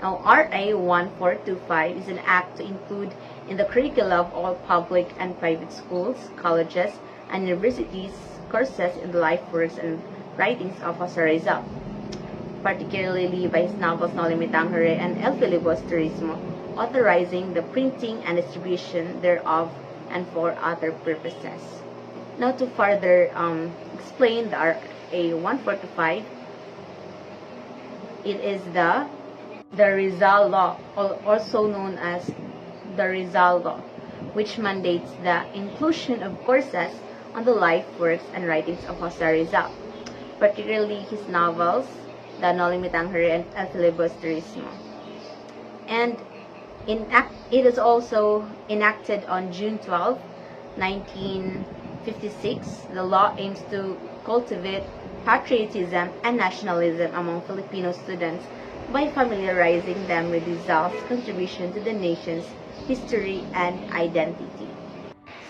Now, RA 1425 is an act to include in the curricula of all public and private schools, colleges, and universities courses in the life, works, and writings of Jose Rizal, particularly by his novels No Limitangere and El Filibusterismo, authorizing the printing and distribution thereof and for other purposes. Now, to further explain the RA 1425, it is the Rizal Law, also known as the Rizal Law, which mandates the inclusion of courses on the life, works, and writings of Jose Rizal, particularly his novels, the No Limitangere and El Filibusterismo. And it is also enacted on June 12, 1956. The law aims to cultivate patriotism and nationalism among Filipino students by familiarizing them with Rizal's contribution to the nation's history and identity.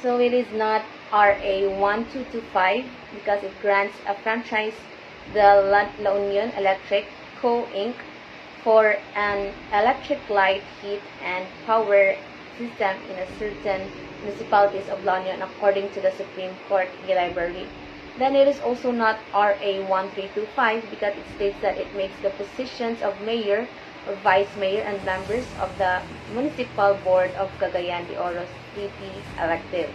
So it is not RA 1225 because it grants a franchise the La Union Electric Co. Inc. for an electric light, heat, and power system in a certain municipalities of La Union according to the Supreme Court library. Then it is also not RA 1325 because it states that it makes the positions of mayor or vice mayor and members of the Municipal Board of Cagayan de Oro City elective.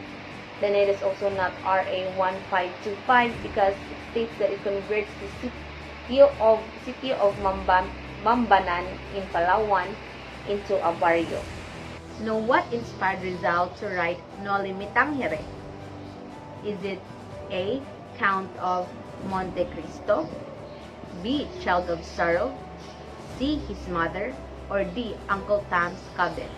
then it is also not RA 1525 because it states that it converts the city of Mambanan in Palawan into a barrio. Now, what inspired Rizal to write Noli Me Tangere? Is it A. Count of Monte Cristo, B. Child of Sorrow, C. His mother, or D. Uncle Tom's Cabin?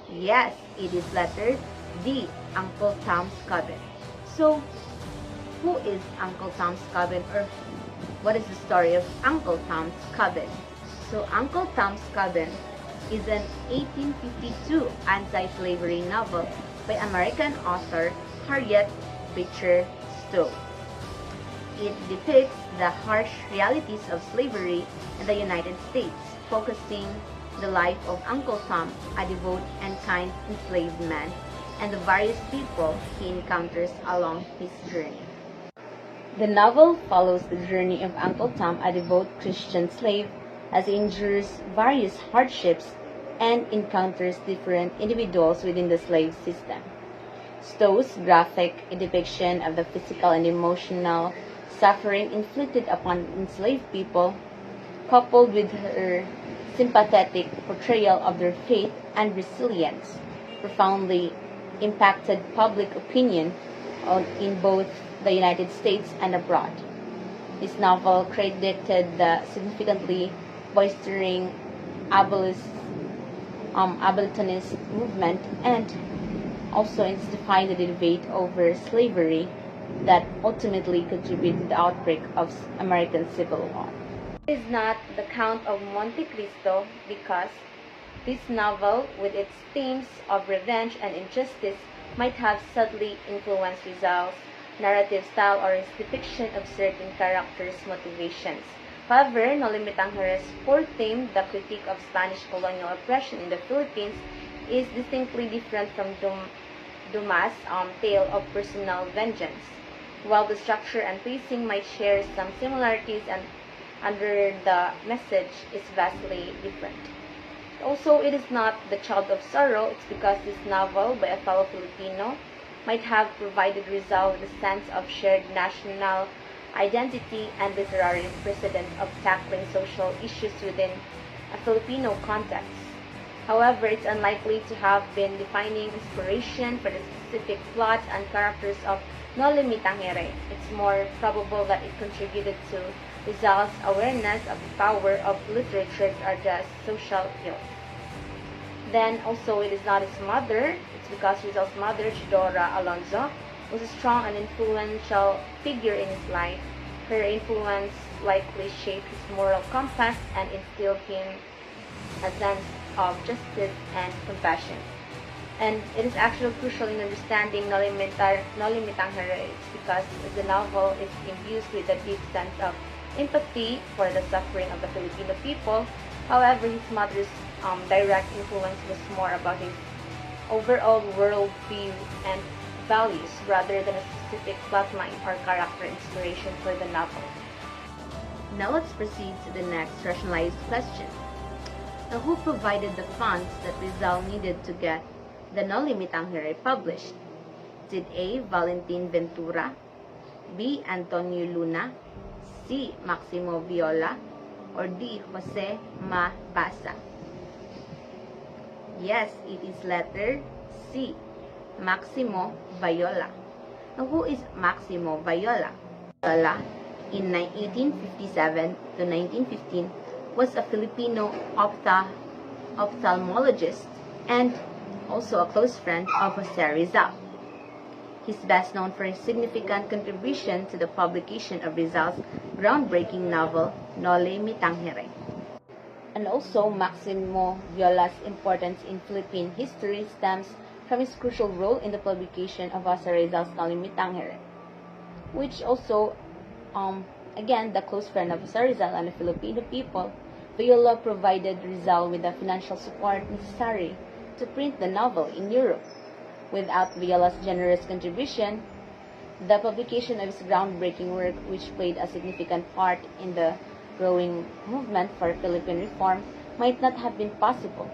Yes, it is letter D. Uncle Tom's Cabin. So, who is Uncle Tom's Cabin, or what is the story of Uncle Tom's Cabin? So, Uncle Tom's Cabin is an 1852 anti-slavery novel by American author Harriet Beecher Stowe. It depicts the harsh realities of slavery in the United States, focusing the life of Uncle Tom, a devout and kind enslaved man, and the various people he encounters along his journey. The novel follows the journey of Uncle Tom, a devout Christian slave, as he endures various hardships and encounters different individuals within the slave system. Stowe's graphic depiction of the physical and emotional suffering inflicted upon enslaved people, coupled with her sympathetic portrayal of their faith and resilience, profoundly impacted public opinion in both the United States and abroad. This novel credited the significantly boistering abolitionist movement and also intensifying the debate over slavery that ultimately contributed to the outbreak of American Civil War. It is not the Count of Monte Cristo because this novel, with its themes of revenge and injustice, might have subtly influenced Rizal's narrative style or his depiction of certain characters' motivations. However, Noli Me Tangere's core theme, the critique of Spanish colonial oppression in the Philippines, is distinctly different from Dumas' tale of personal vengeance. While the structure and pacing might share some similarities, and under the message is vastly different. Also, it is not The Child of Sorrow. It's because this novel by a fellow Filipino might have provided Rizal with a sense of shared national identity and literary precedent of tackling social issues within a Filipino context. However, it's unlikely to have been defining inspiration for the specific plot and characters of Noli Me Tangere. It's more probable that it contributed to Rizal's awareness of the power of literature to address social ills. Then also, it is not his mother. It's because Rizal's mother, Chidora Alonzo, was a strong and influential figure in his life. Her influence likely shaped his moral compass and instilled him a sense of justice and compassion. And it is actually crucial in understanding Noli Me Tangere. It's because the novel is imbued with a deep sense of empathy for the suffering of the Filipino people. However, his mother's direct influence was more about his overall worldview and values rather than a specific plotline or character inspiration for the novel. Now let's proceed to the next rationalized question. Now, who provided the funds that Rizal needed to get the Noli Me Tangere published? Did A. Valentin Ventura, B. Antonio Luna, C. Maximo Viola, or D. Jose Mabasa? Yes, it is letter C. Maximo Viola. Now, who is Maximo Viola? Viola, in 1857 to 1915, was a Filipino ophthalmologist and also a close friend of Jose Rizal. He's best known for his significant contribution to the publication of Rizal's groundbreaking novel, Noli Me Tangere. And also, Maximo Viola's importance in Philippine history stems from his crucial role in the publication of Jose Rizal's Noli Me Tangere, which also, again, the close friend of Jose Rizal and the Filipino people, Viola provided Rizal with the financial support necessary to print the novel in Europe. Without Viola's generous contribution, the publication of his groundbreaking work, which played a significant part in the growing movement for Philippine reform, might not have been possible.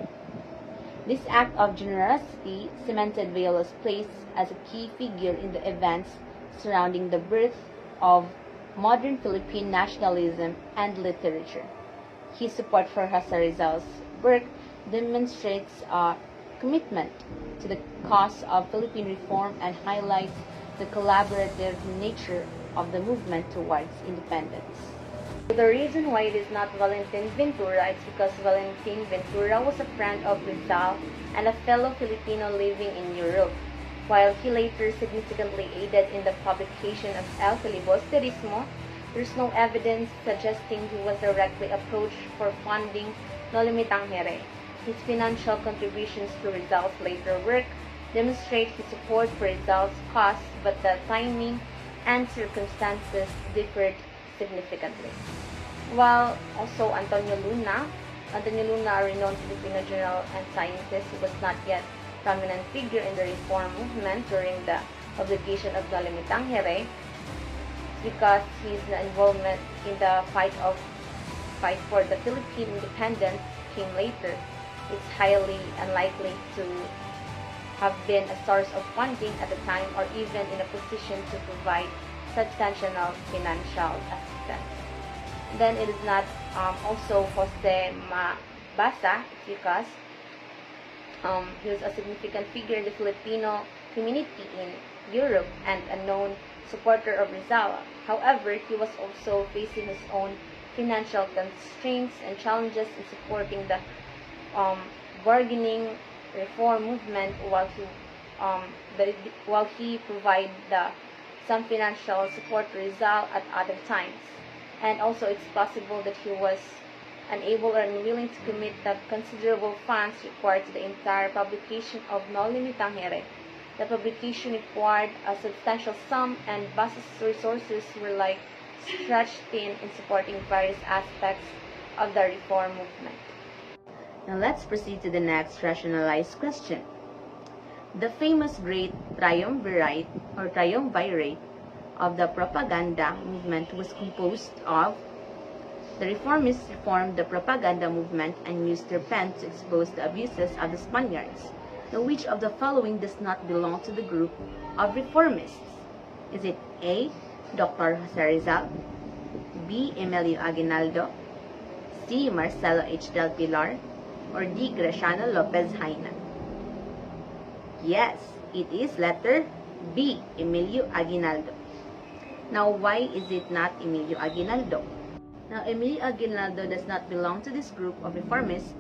This act of generosity cemented Viola's place as a key figure in the events surrounding the birth of modern Philippine nationalism and literature. His support for Jose Rizal's work demonstrates a commitment to the cause of Philippine reform and highlights the collaborative nature of the movement towards independence. The reason why it is not Valentin Ventura is because Valentin Ventura was a friend of Rizal and a fellow Filipino living in Europe. While he later significantly aided in the publication of El Filibusterismo, there's no evidence suggesting he was directly approached for funding No Limitang Here. His financial contributions to Rizal's later work demonstrate his support for Rizal's cause, but the timing and circumstances differed significantly. While also Antonio Luna, a renowned Filipino general and scientist who was not yet a prominent figure in the reform movement during the publication of No Limitang Here, because his involvement in the fight for the Philippine independence came later, it's highly unlikely to have been a source of funding at the time or even in a position to provide substantial financial assistance. Then it is not also Jose Mabasa because he was a significant figure in the Filipino community in Europe and a known supporter of Rizal. However, he was also facing his own financial constraints and challenges in supporting the bargaining reform movement while he provided some financial support to Rizal at other times. And also it's possible that he was unable or unwilling to commit the considerable funds required to the entire publication of No Limitang Here. The publication required a substantial sum and Basa's resources were stretched thin in supporting various aspects of the reform movement. Now let's proceed to the next rationalized question. The famous great triumvirate of the propaganda movement was composed of the reformists reformed the propaganda movement and used their pen to expose the abuses of the Spaniards. Now, which of the following does not belong to the group of reformists? Is it A. Dr. Jose Rizal, B. Emilio Aguinaldo, C. Marcelo H. del Pilar, or D. Graciano Lopez Jaina? Yes, it is letter B. Emilio Aguinaldo. Now, why is it not Emilio Aguinaldo? Now, Emilio Aguinaldo does not belong to this group of reformists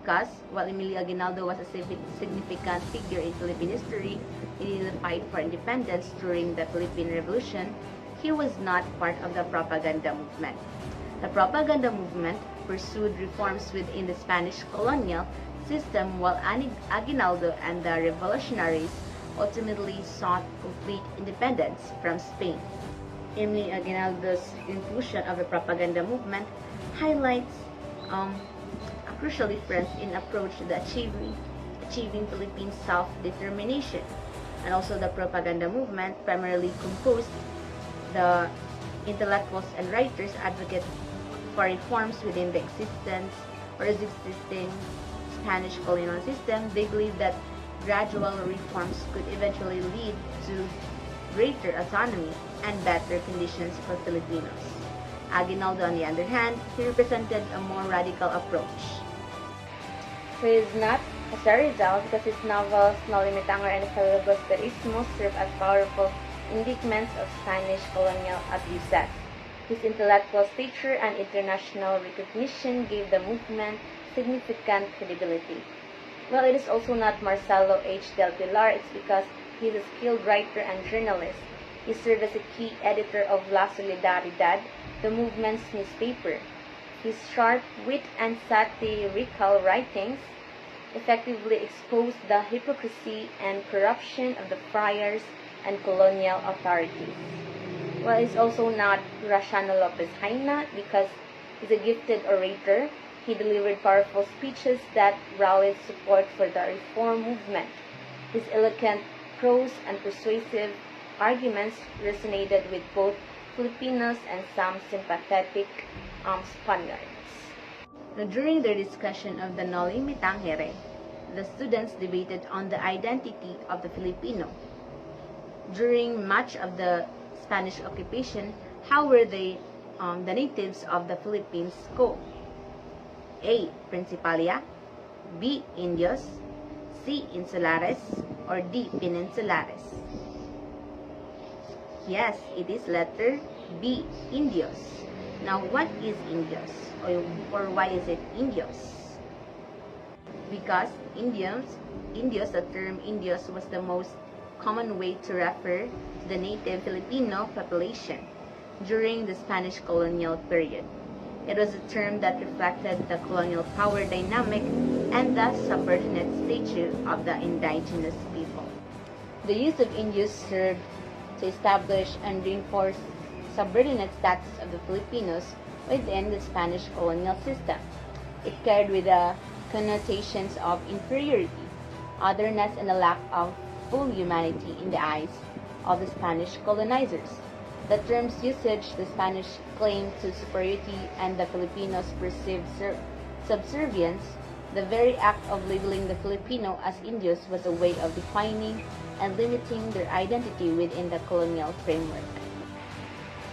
because, while Emilio Aguinaldo was a significant figure in Philippine history in the fight for independence during the Philippine Revolution, he was not part of the propaganda movement. The propaganda movement pursued reforms within the Spanish colonial system, while Aguinaldo and the revolutionaries ultimately sought complete independence from Spain. Emilio Aguinaldo's inclusion of the propaganda movement highlights a crucial difference in approach to the achieving Philippine self-determination. And also the propaganda movement primarily composed the intellectuals and writers advocate for reforms within the existing Spanish colonial system. They believed that gradual reforms could eventually lead to greater autonomy and better conditions for Filipinos. Aguinaldo, on the other hand, he represented a more radical approach. He is not Jose Rizal because his novels No Limitang and Filibusterismo serve as powerful indictments of Spanish colonial abuses. His intellectual stature and international recognition gave the movement significant credibility. Well, it is also not Marcelo H. del Pilar, it's because he is a skilled writer and journalist. He served as a key editor of La Solidaridad, the movement's newspaper. His sharp wit and satirical writings effectively exposed the hypocrisy and corruption of the friars and colonial authorities. Well, he's also not Graciano Lopez Jaina because he's a gifted orator. He delivered powerful speeches that rallied support for the reform movement. His eloquent prose and persuasive arguments resonated with both Filipinos and some sympathetic Spaniards. Now, during their discussion of the No Limitang Here, the students debated on the identity of the Filipino. During much of the Spanish occupation, how were the natives of the Philippines called? A. Principalia, B. Indios, C. Insulares, or D. Peninsulares? Yes, it is letter B. Indios. Now, what is Indios? Or why is it Indios? Because Indios, the term Indios was the most common way to refer to the native Filipino population during the Spanish colonial period. It was a term that reflected the colonial power dynamic and the subordinate stature of the indigenous people. The use of Indios served to establish and reinforce subordinate status of the Filipinos within the Spanish colonial system. It carried with the connotations of inferiority, otherness, and a lack of full humanity in the eyes of the Spanish colonizers. The term's usage, the Spanish claim to superiority and the Filipinos' perceived subservience, the very act of labeling the Filipino as Indios was a way of defining and limiting their identity within the colonial framework.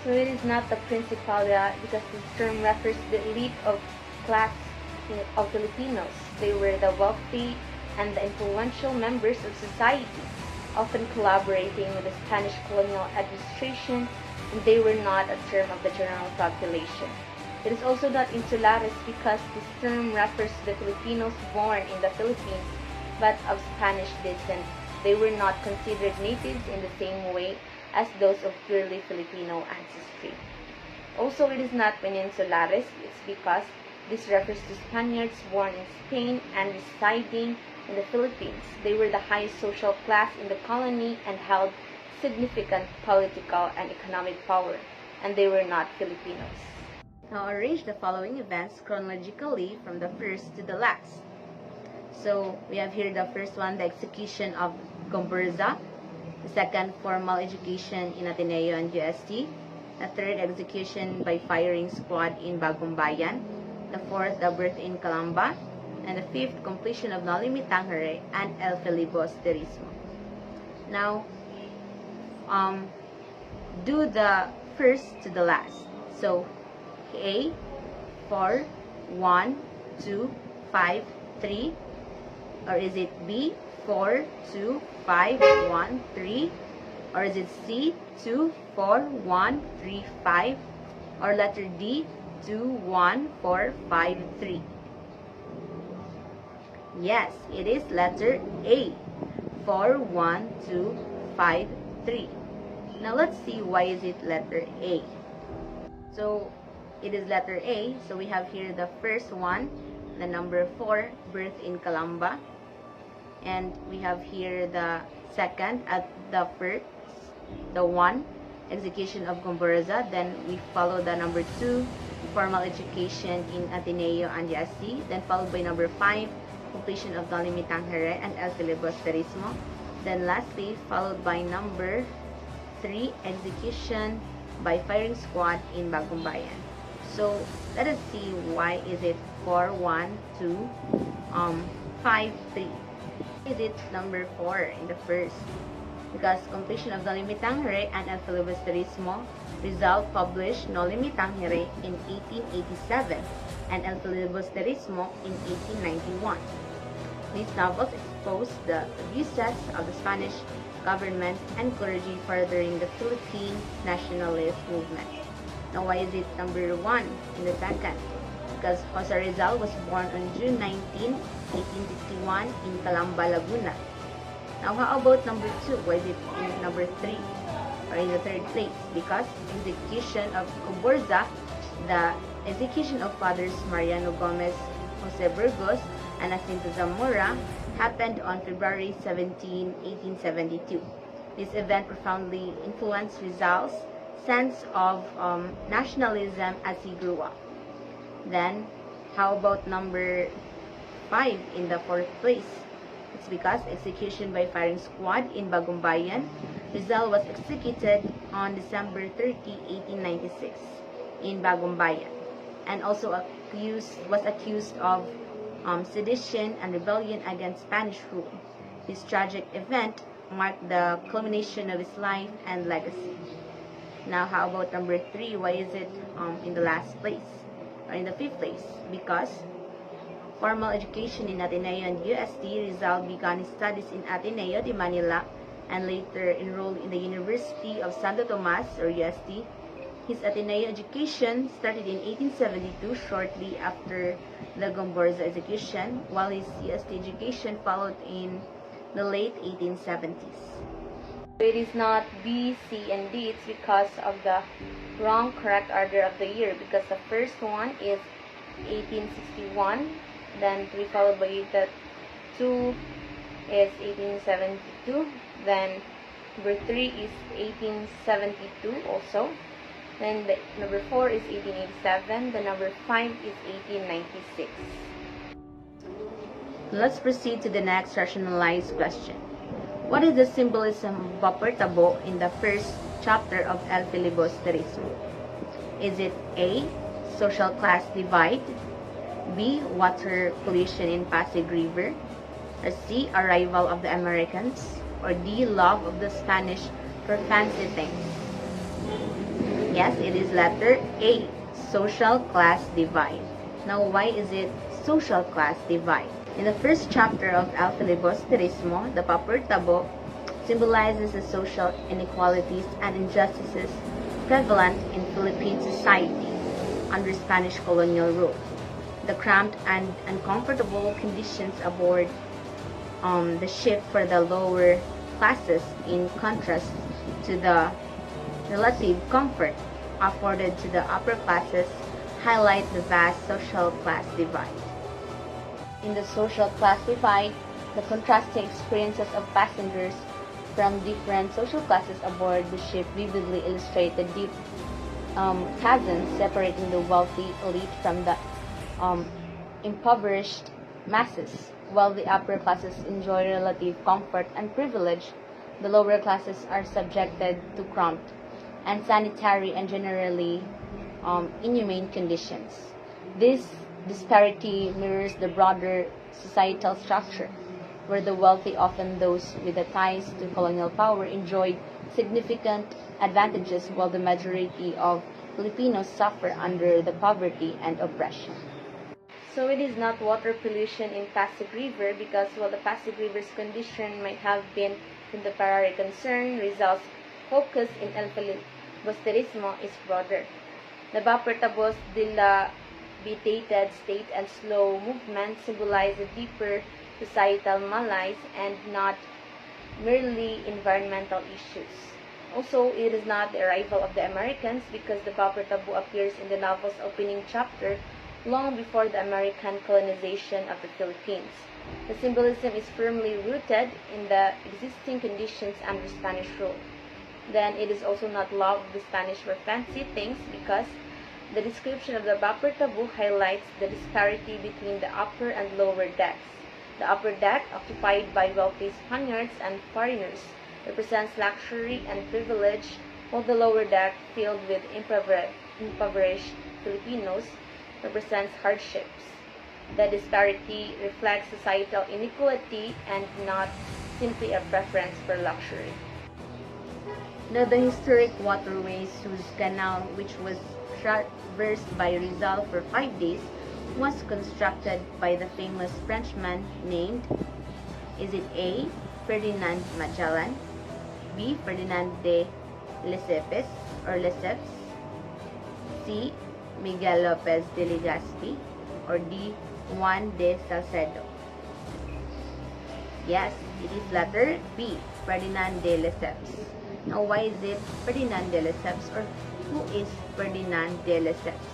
So it is not the Principalia because this term refers to the elite of class of Filipinos. They were the wealthy and the influential members of society, often collaborating with the Spanish colonial administration, and they were not a term of the general population. It is also not insulares because this term refers to the Filipinos born in the Philippines but of Spanish descent. They were not considered natives in the same way as those of purely Filipino ancestry. Also, it is not peninsulares, it's because this refers to Spaniards born in Spain and residing in the Philippines. They were the highest social class in the colony and held significant political and economic power, and they were not Filipinos. Now arrange the following events chronologically from the first to the last. So we have here the first one, the execution of Gomburza, the second, formal education in Ateneo and UST, the third, execution by firing squad in Bagong Bayan, the fourth, the birth in Calamba, and the fifth, completion of Noli Me Tangere and El Filibusterismo. Now, do the first to the last. So, A, 4, 1, 2, 5, 3, or is it B, 4, 2, 5, 1, 3, or is it C, 2, 4, 1, 3, 5, or letter D, 2, 1, 4, 5, 3? Yes, it is letter A, 4, 1, 2, 5, 3. Now let's see why is it letter A. So it is letter A, so we have here the first one, the number 4, birth in Calamba, and we have here the second at the first, the 1, execution of Gomburza, then we follow the number 2, formal education in Ateneo and UST, then followed by number 5, completion of Noli Me Tangere and El Filibusterismo, then lastly followed by number 3, execution by firing squad in Bagong Bayan. So let us see why is it 4, 1, 2, 5, 3. Is it number 4 in the first? Because completion of Noli Me Tangere and El Filibusterismo, Rizal published Noli Me Tangere in 1887 and El Filibusterismo in 1891. These novels exposed the abuses of the Spanish government and clergy furthering the Philippine nationalist movement. Now, why is it number 1 in the second? Because Jose Rizal was born on June 19, 1861 in Calamba, Laguna. Now, how about number 2? Why is it in number 3 or in the third place? Because execution of Gomburza, the execution of Fathers Mariano Gomez, Jose Burgos, and Jacinto Zamora happened on February 17, 1872. This event profoundly influenced Rizal's sense of nationalism as he grew up. Then, how about number 5 in the fourth place? It's because execution by firing squad in Bagong Bayan, Rizal was executed on December 30, 1896 in Bagong Bayan, and also was accused of sedition, and rebellion against Spanish rule. This tragic event marked the culmination of his life and legacy. Now, how about number 3? Why is it in the last place? Or in the 5th place? Because formal education in Ateneo and UST, Rizal began his studies in Ateneo de Manila and later enrolled in the University of Santo Tomas, or UST. His Ateneo education started in 1872, shortly after the Gomborza execution, while his UST education followed in the late 1870s. It is not B, C, and D. It's because of the wrong correct order of the year, because the first one is 1861, then 3 followed by the 2 is 1872, then number 3 is 1872 also, then the number 4 is 1887, the number 5 is 1896. Let's proceed to the next rationalized question. What is the symbolism of Vapor Tabo in the first chapter of El Filibusterismo? Is it A, social class divide, B, water pollution in Pasig River, or C, arrival of the Americans, or D, love of the Spanish for fancy things? Yes, it is letter A, social class divide. Now, why is it social class divide? In the first chapter of El Filibusterismo, the Vapor Tabo symbolizes the social inequalities and injustices prevalent in Philippine society under Spanish colonial rule. The cramped and uncomfortable conditions aboard the ship for the lower classes, in contrast to the relative comfort afforded to the upper classes, highlight the vast social class divide. In the social class divide, the contrasting experiences of passengers from different social classes aboard the ship vividly illustrate the deep chasms separating the wealthy elite from the impoverished masses. While the upper classes enjoy relative comfort and privilege, the lower classes are subjected to cramped, unsanitary, and generally inhumane conditions. This disparity mirrors the broader societal structure, where the wealthy, often those with the ties to colonial power, enjoyed significant advantages, while the majority of Filipinos suffer under the poverty and oppression. So it is not water pollution in Pasig River, because while the Pasig River's condition might have been contemporary concern, Rizal's focus in El Filibusterismo is broader. The Vapor Tabo's dilapidated state and slow movement symbolize a deeper societal malaise and not merely environmental issues. Also, it is not the arrival of the Americans, because the Vapor Tabo appears in the novel's opening chapter long before the American colonization of the Philippines. The symbolism is firmly rooted in the existing conditions under Spanish rule. Then it is also not love of the Spanish for fancy things, because the description of the Vapor Tabo highlights the disparity between the upper and lower decks. The upper deck, occupied by wealthy Spaniards and foreigners, represents luxury and privilege, while the lower deck, filled with impoverished Filipinos, represents hardships. The disparity reflects societal inequality and not simply a preference for luxury. Now, the historic waterway Suez Canal, which was traversed by Rizal for 5 days, was constructed by the famous Frenchman named, is it A, Ferdinand Magellan, B, Ferdinand de Lesseps or Lesseps, C, Miguel Lopez de Legazpi, or D, Juan de Salcedo? Yes, it is letter B, Ferdinand de Lesseps. Now, why is it Ferdinand de Lesseps, or who is Ferdinand de Lesseps?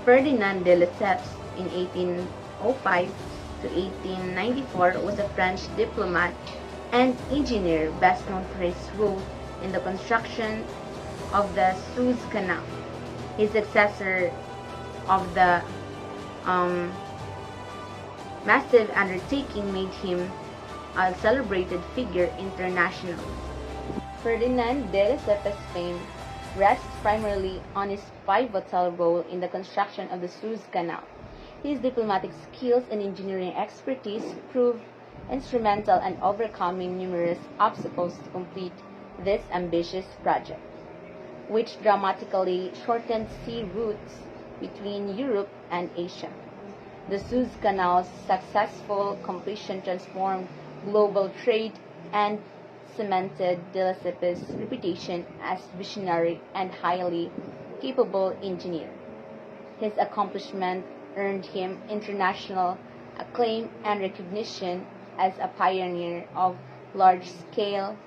Ferdinand de Lesseps, in 1805 to 1894, was a French diplomat and engineer best known for his role in the construction of the Suez Canal. His successor of the massive undertaking made him a celebrated figure internationally. Ferdinand de Lesseps' fame rests primarily on his pivotal role in the construction of the Suez Canal. His diplomatic skills and engineering expertise proved instrumental in overcoming numerous obstacles to complete this ambitious project, which dramatically shortened sea routes between Europe and Asia. The Suez Canal's successful completion transformed global trade and cemented de Lesseps' reputation as visionary and highly capable engineer. His accomplishment earned him international acclaim and recognition as a pioneer of large-scale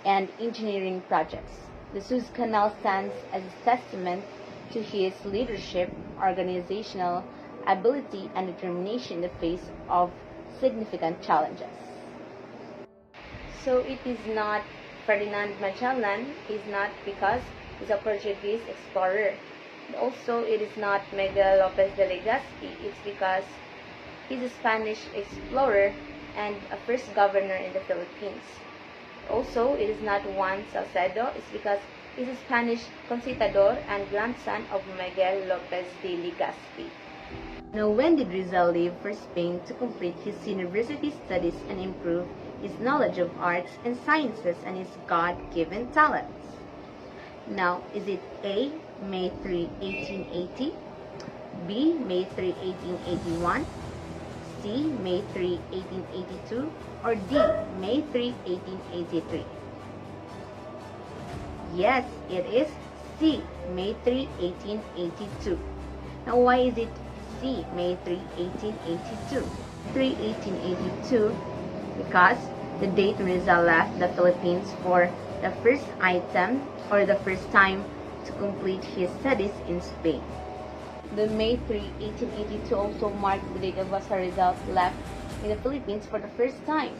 and engineering projects. The Suez Canal stands as a testament to his leadership, organizational ability, and determination in the face of significant challenges. So it is not Ferdinand Magellan is not because he's a Portuguese explorer. Also, it is not Miguel Lopez de Legazpi. It's because he's a Spanish explorer and a first governor in the Philippines. Also, it is not Juan Salcedo. It's because he's a Spanish conquistador and grandson of Miguel Lopez de Legazpi. Now, when did Rizal leave for Spain to complete his university studies and improve his knowledge of arts and sciences and his God-given talents? Now, is it A, May 3, 1880, B, May 3, 1881, C, May 3, 1882, or D, May 3, 1883? Yes, it is C, May 3, 1882. Now, why is it C, May 3, 1882? 1882 because the date Rizal left the Philippines for the first item or the first time to complete his studies in Spain. The May 3, 1882 also marks the date of Rizal left in the Philippines for the first time.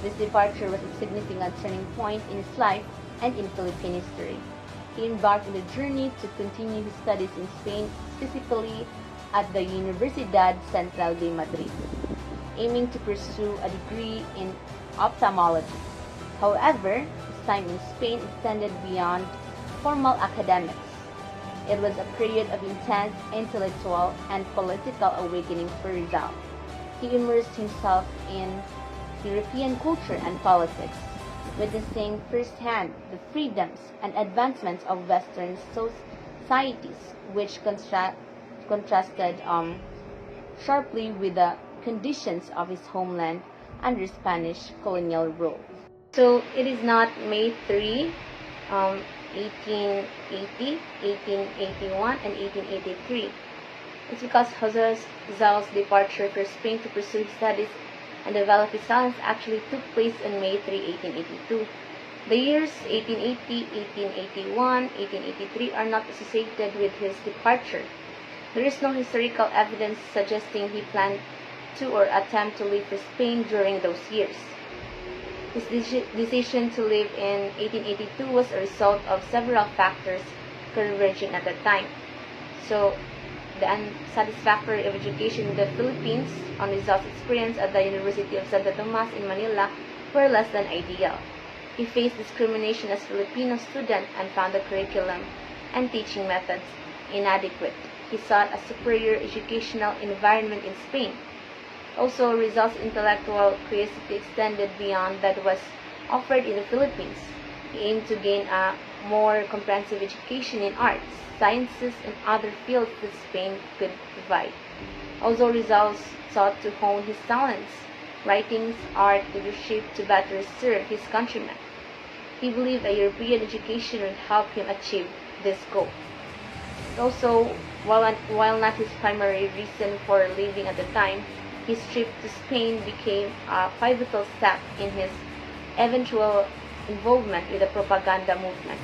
This departure was a significant turning point in his life and in Philippine history. He embarked on the journey to continue his studies in Spain, specifically at the Universidad Central de Madrid, aiming to pursue a degree in ophthalmology. However, his time in Spain extended beyond formal academics. It was a period of intense intellectual and political awakening for Rizal. He immersed himself in European culture and politics, witnessing firsthand the freedoms and advancements of Western societies, which contrasted sharply with the conditions of his homeland under Spanish colonial rule. So it is not May 3, 1880, 1881, and 1883. It's because Jose Rizal's departure for Spain to pursue his studies and develop his talents actually took place on May 3, 1882. The years 1880, 1881, 1883 are not associated with his departure. There is no historical evidence suggesting he planned to or attempt to leave for Spain during those years. His decision to leave in 1882 was a result of several factors converging at the time. So, the unsatisfactory education in the Philippines on Rizal's experience at the University of Santo Tomas in Manila were less than ideal. He faced discrimination as a Filipino student and found the curriculum and teaching methods inadequate. He sought a superior educational environment in Spain. Also, Rizal's intellectual curiosity extended beyond that was offered in the Philippines. He aimed to gain a more comprehensive education in arts, sciences, and other fields that Spain could provide. Also, Rizal sought to hone his talents, writings, art, leadership to better serve his countrymen. He believed a European education would help him achieve this goal. Also, while not his primary reason for leaving at the time, his trip to Spain became a pivotal step in his eventual involvement with the propaganda movement.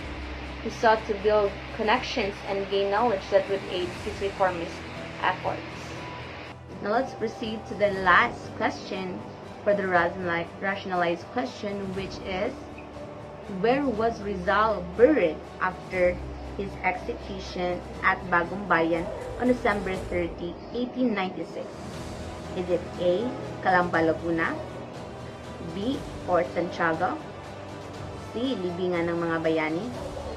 He sought to build connections and gain knowledge that would aid his reformist efforts. Now let's proceed to the last question for the rationalized question, which is, where was Rizal buried after his execution at Bagong Bayan on December 30, 1896? Is it A, Calamba, Laguna, B, Fort Santiago, C, Libingan ng mga Bayani,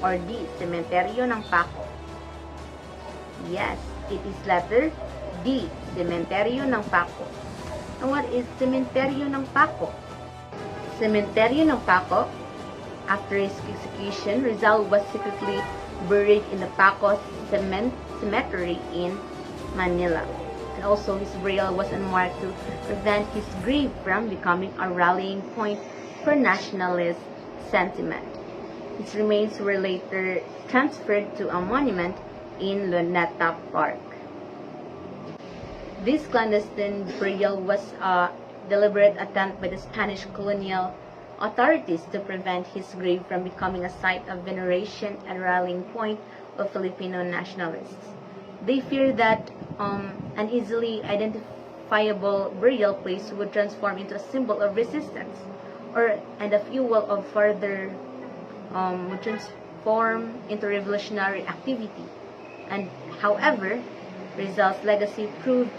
or D, Sementeryo ng Paco? Yes, it is letter D. Sementeryo ng Paco. And what is Sementeryo ng Paco? Sementeryo ng Paco. After his execution, Rizal was secretly buried in the Paco Cemetery in Manila. And also, his burial was unmarked to prevent his grave from becoming a rallying point for nationalist sentiment. His remains were later transferred to a monument in Luneta Park. This clandestine burial was a deliberate attempt by the Spanish colonial authorities to prevent his grave from becoming a site of veneration and rallying point of Filipino nationalists. They feared that an easily identifiable burial place would transform into a symbol of resistance, and a fuel of further would transform into revolutionary activity. And however, Rizal's legacy proved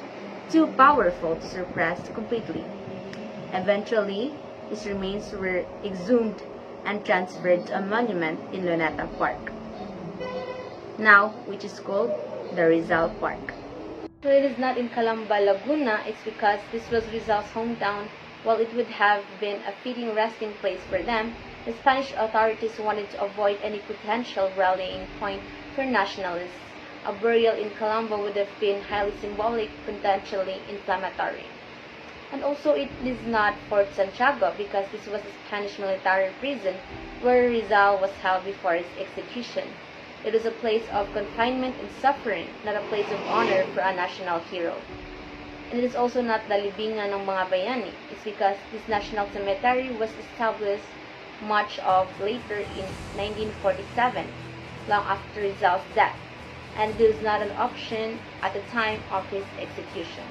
too powerful to suppress completely. Eventually, his remains were exhumed and transferred to a monument in Luneta Park, now which is called the Rizal Park. So it is not in Calamba, Laguna. It's because this was Rizal's hometown. While it would have been a fitting resting place for them, the Spanish authorities wanted to avoid any potential rallying point for nationalists. A burial in Calamba would have been highly symbolic, potentially inflammatory. And also, it is not Fort Santiago because this was a Spanish military prison where Rizal was held before his execution. It was a place of confinement and suffering, not a place of honor for a national hero. And it is also not the libingan ng mga bayani. It's because this national cemetery was established much of later in 1947, long after Rizal's death, and it was not an option at the time of his execution.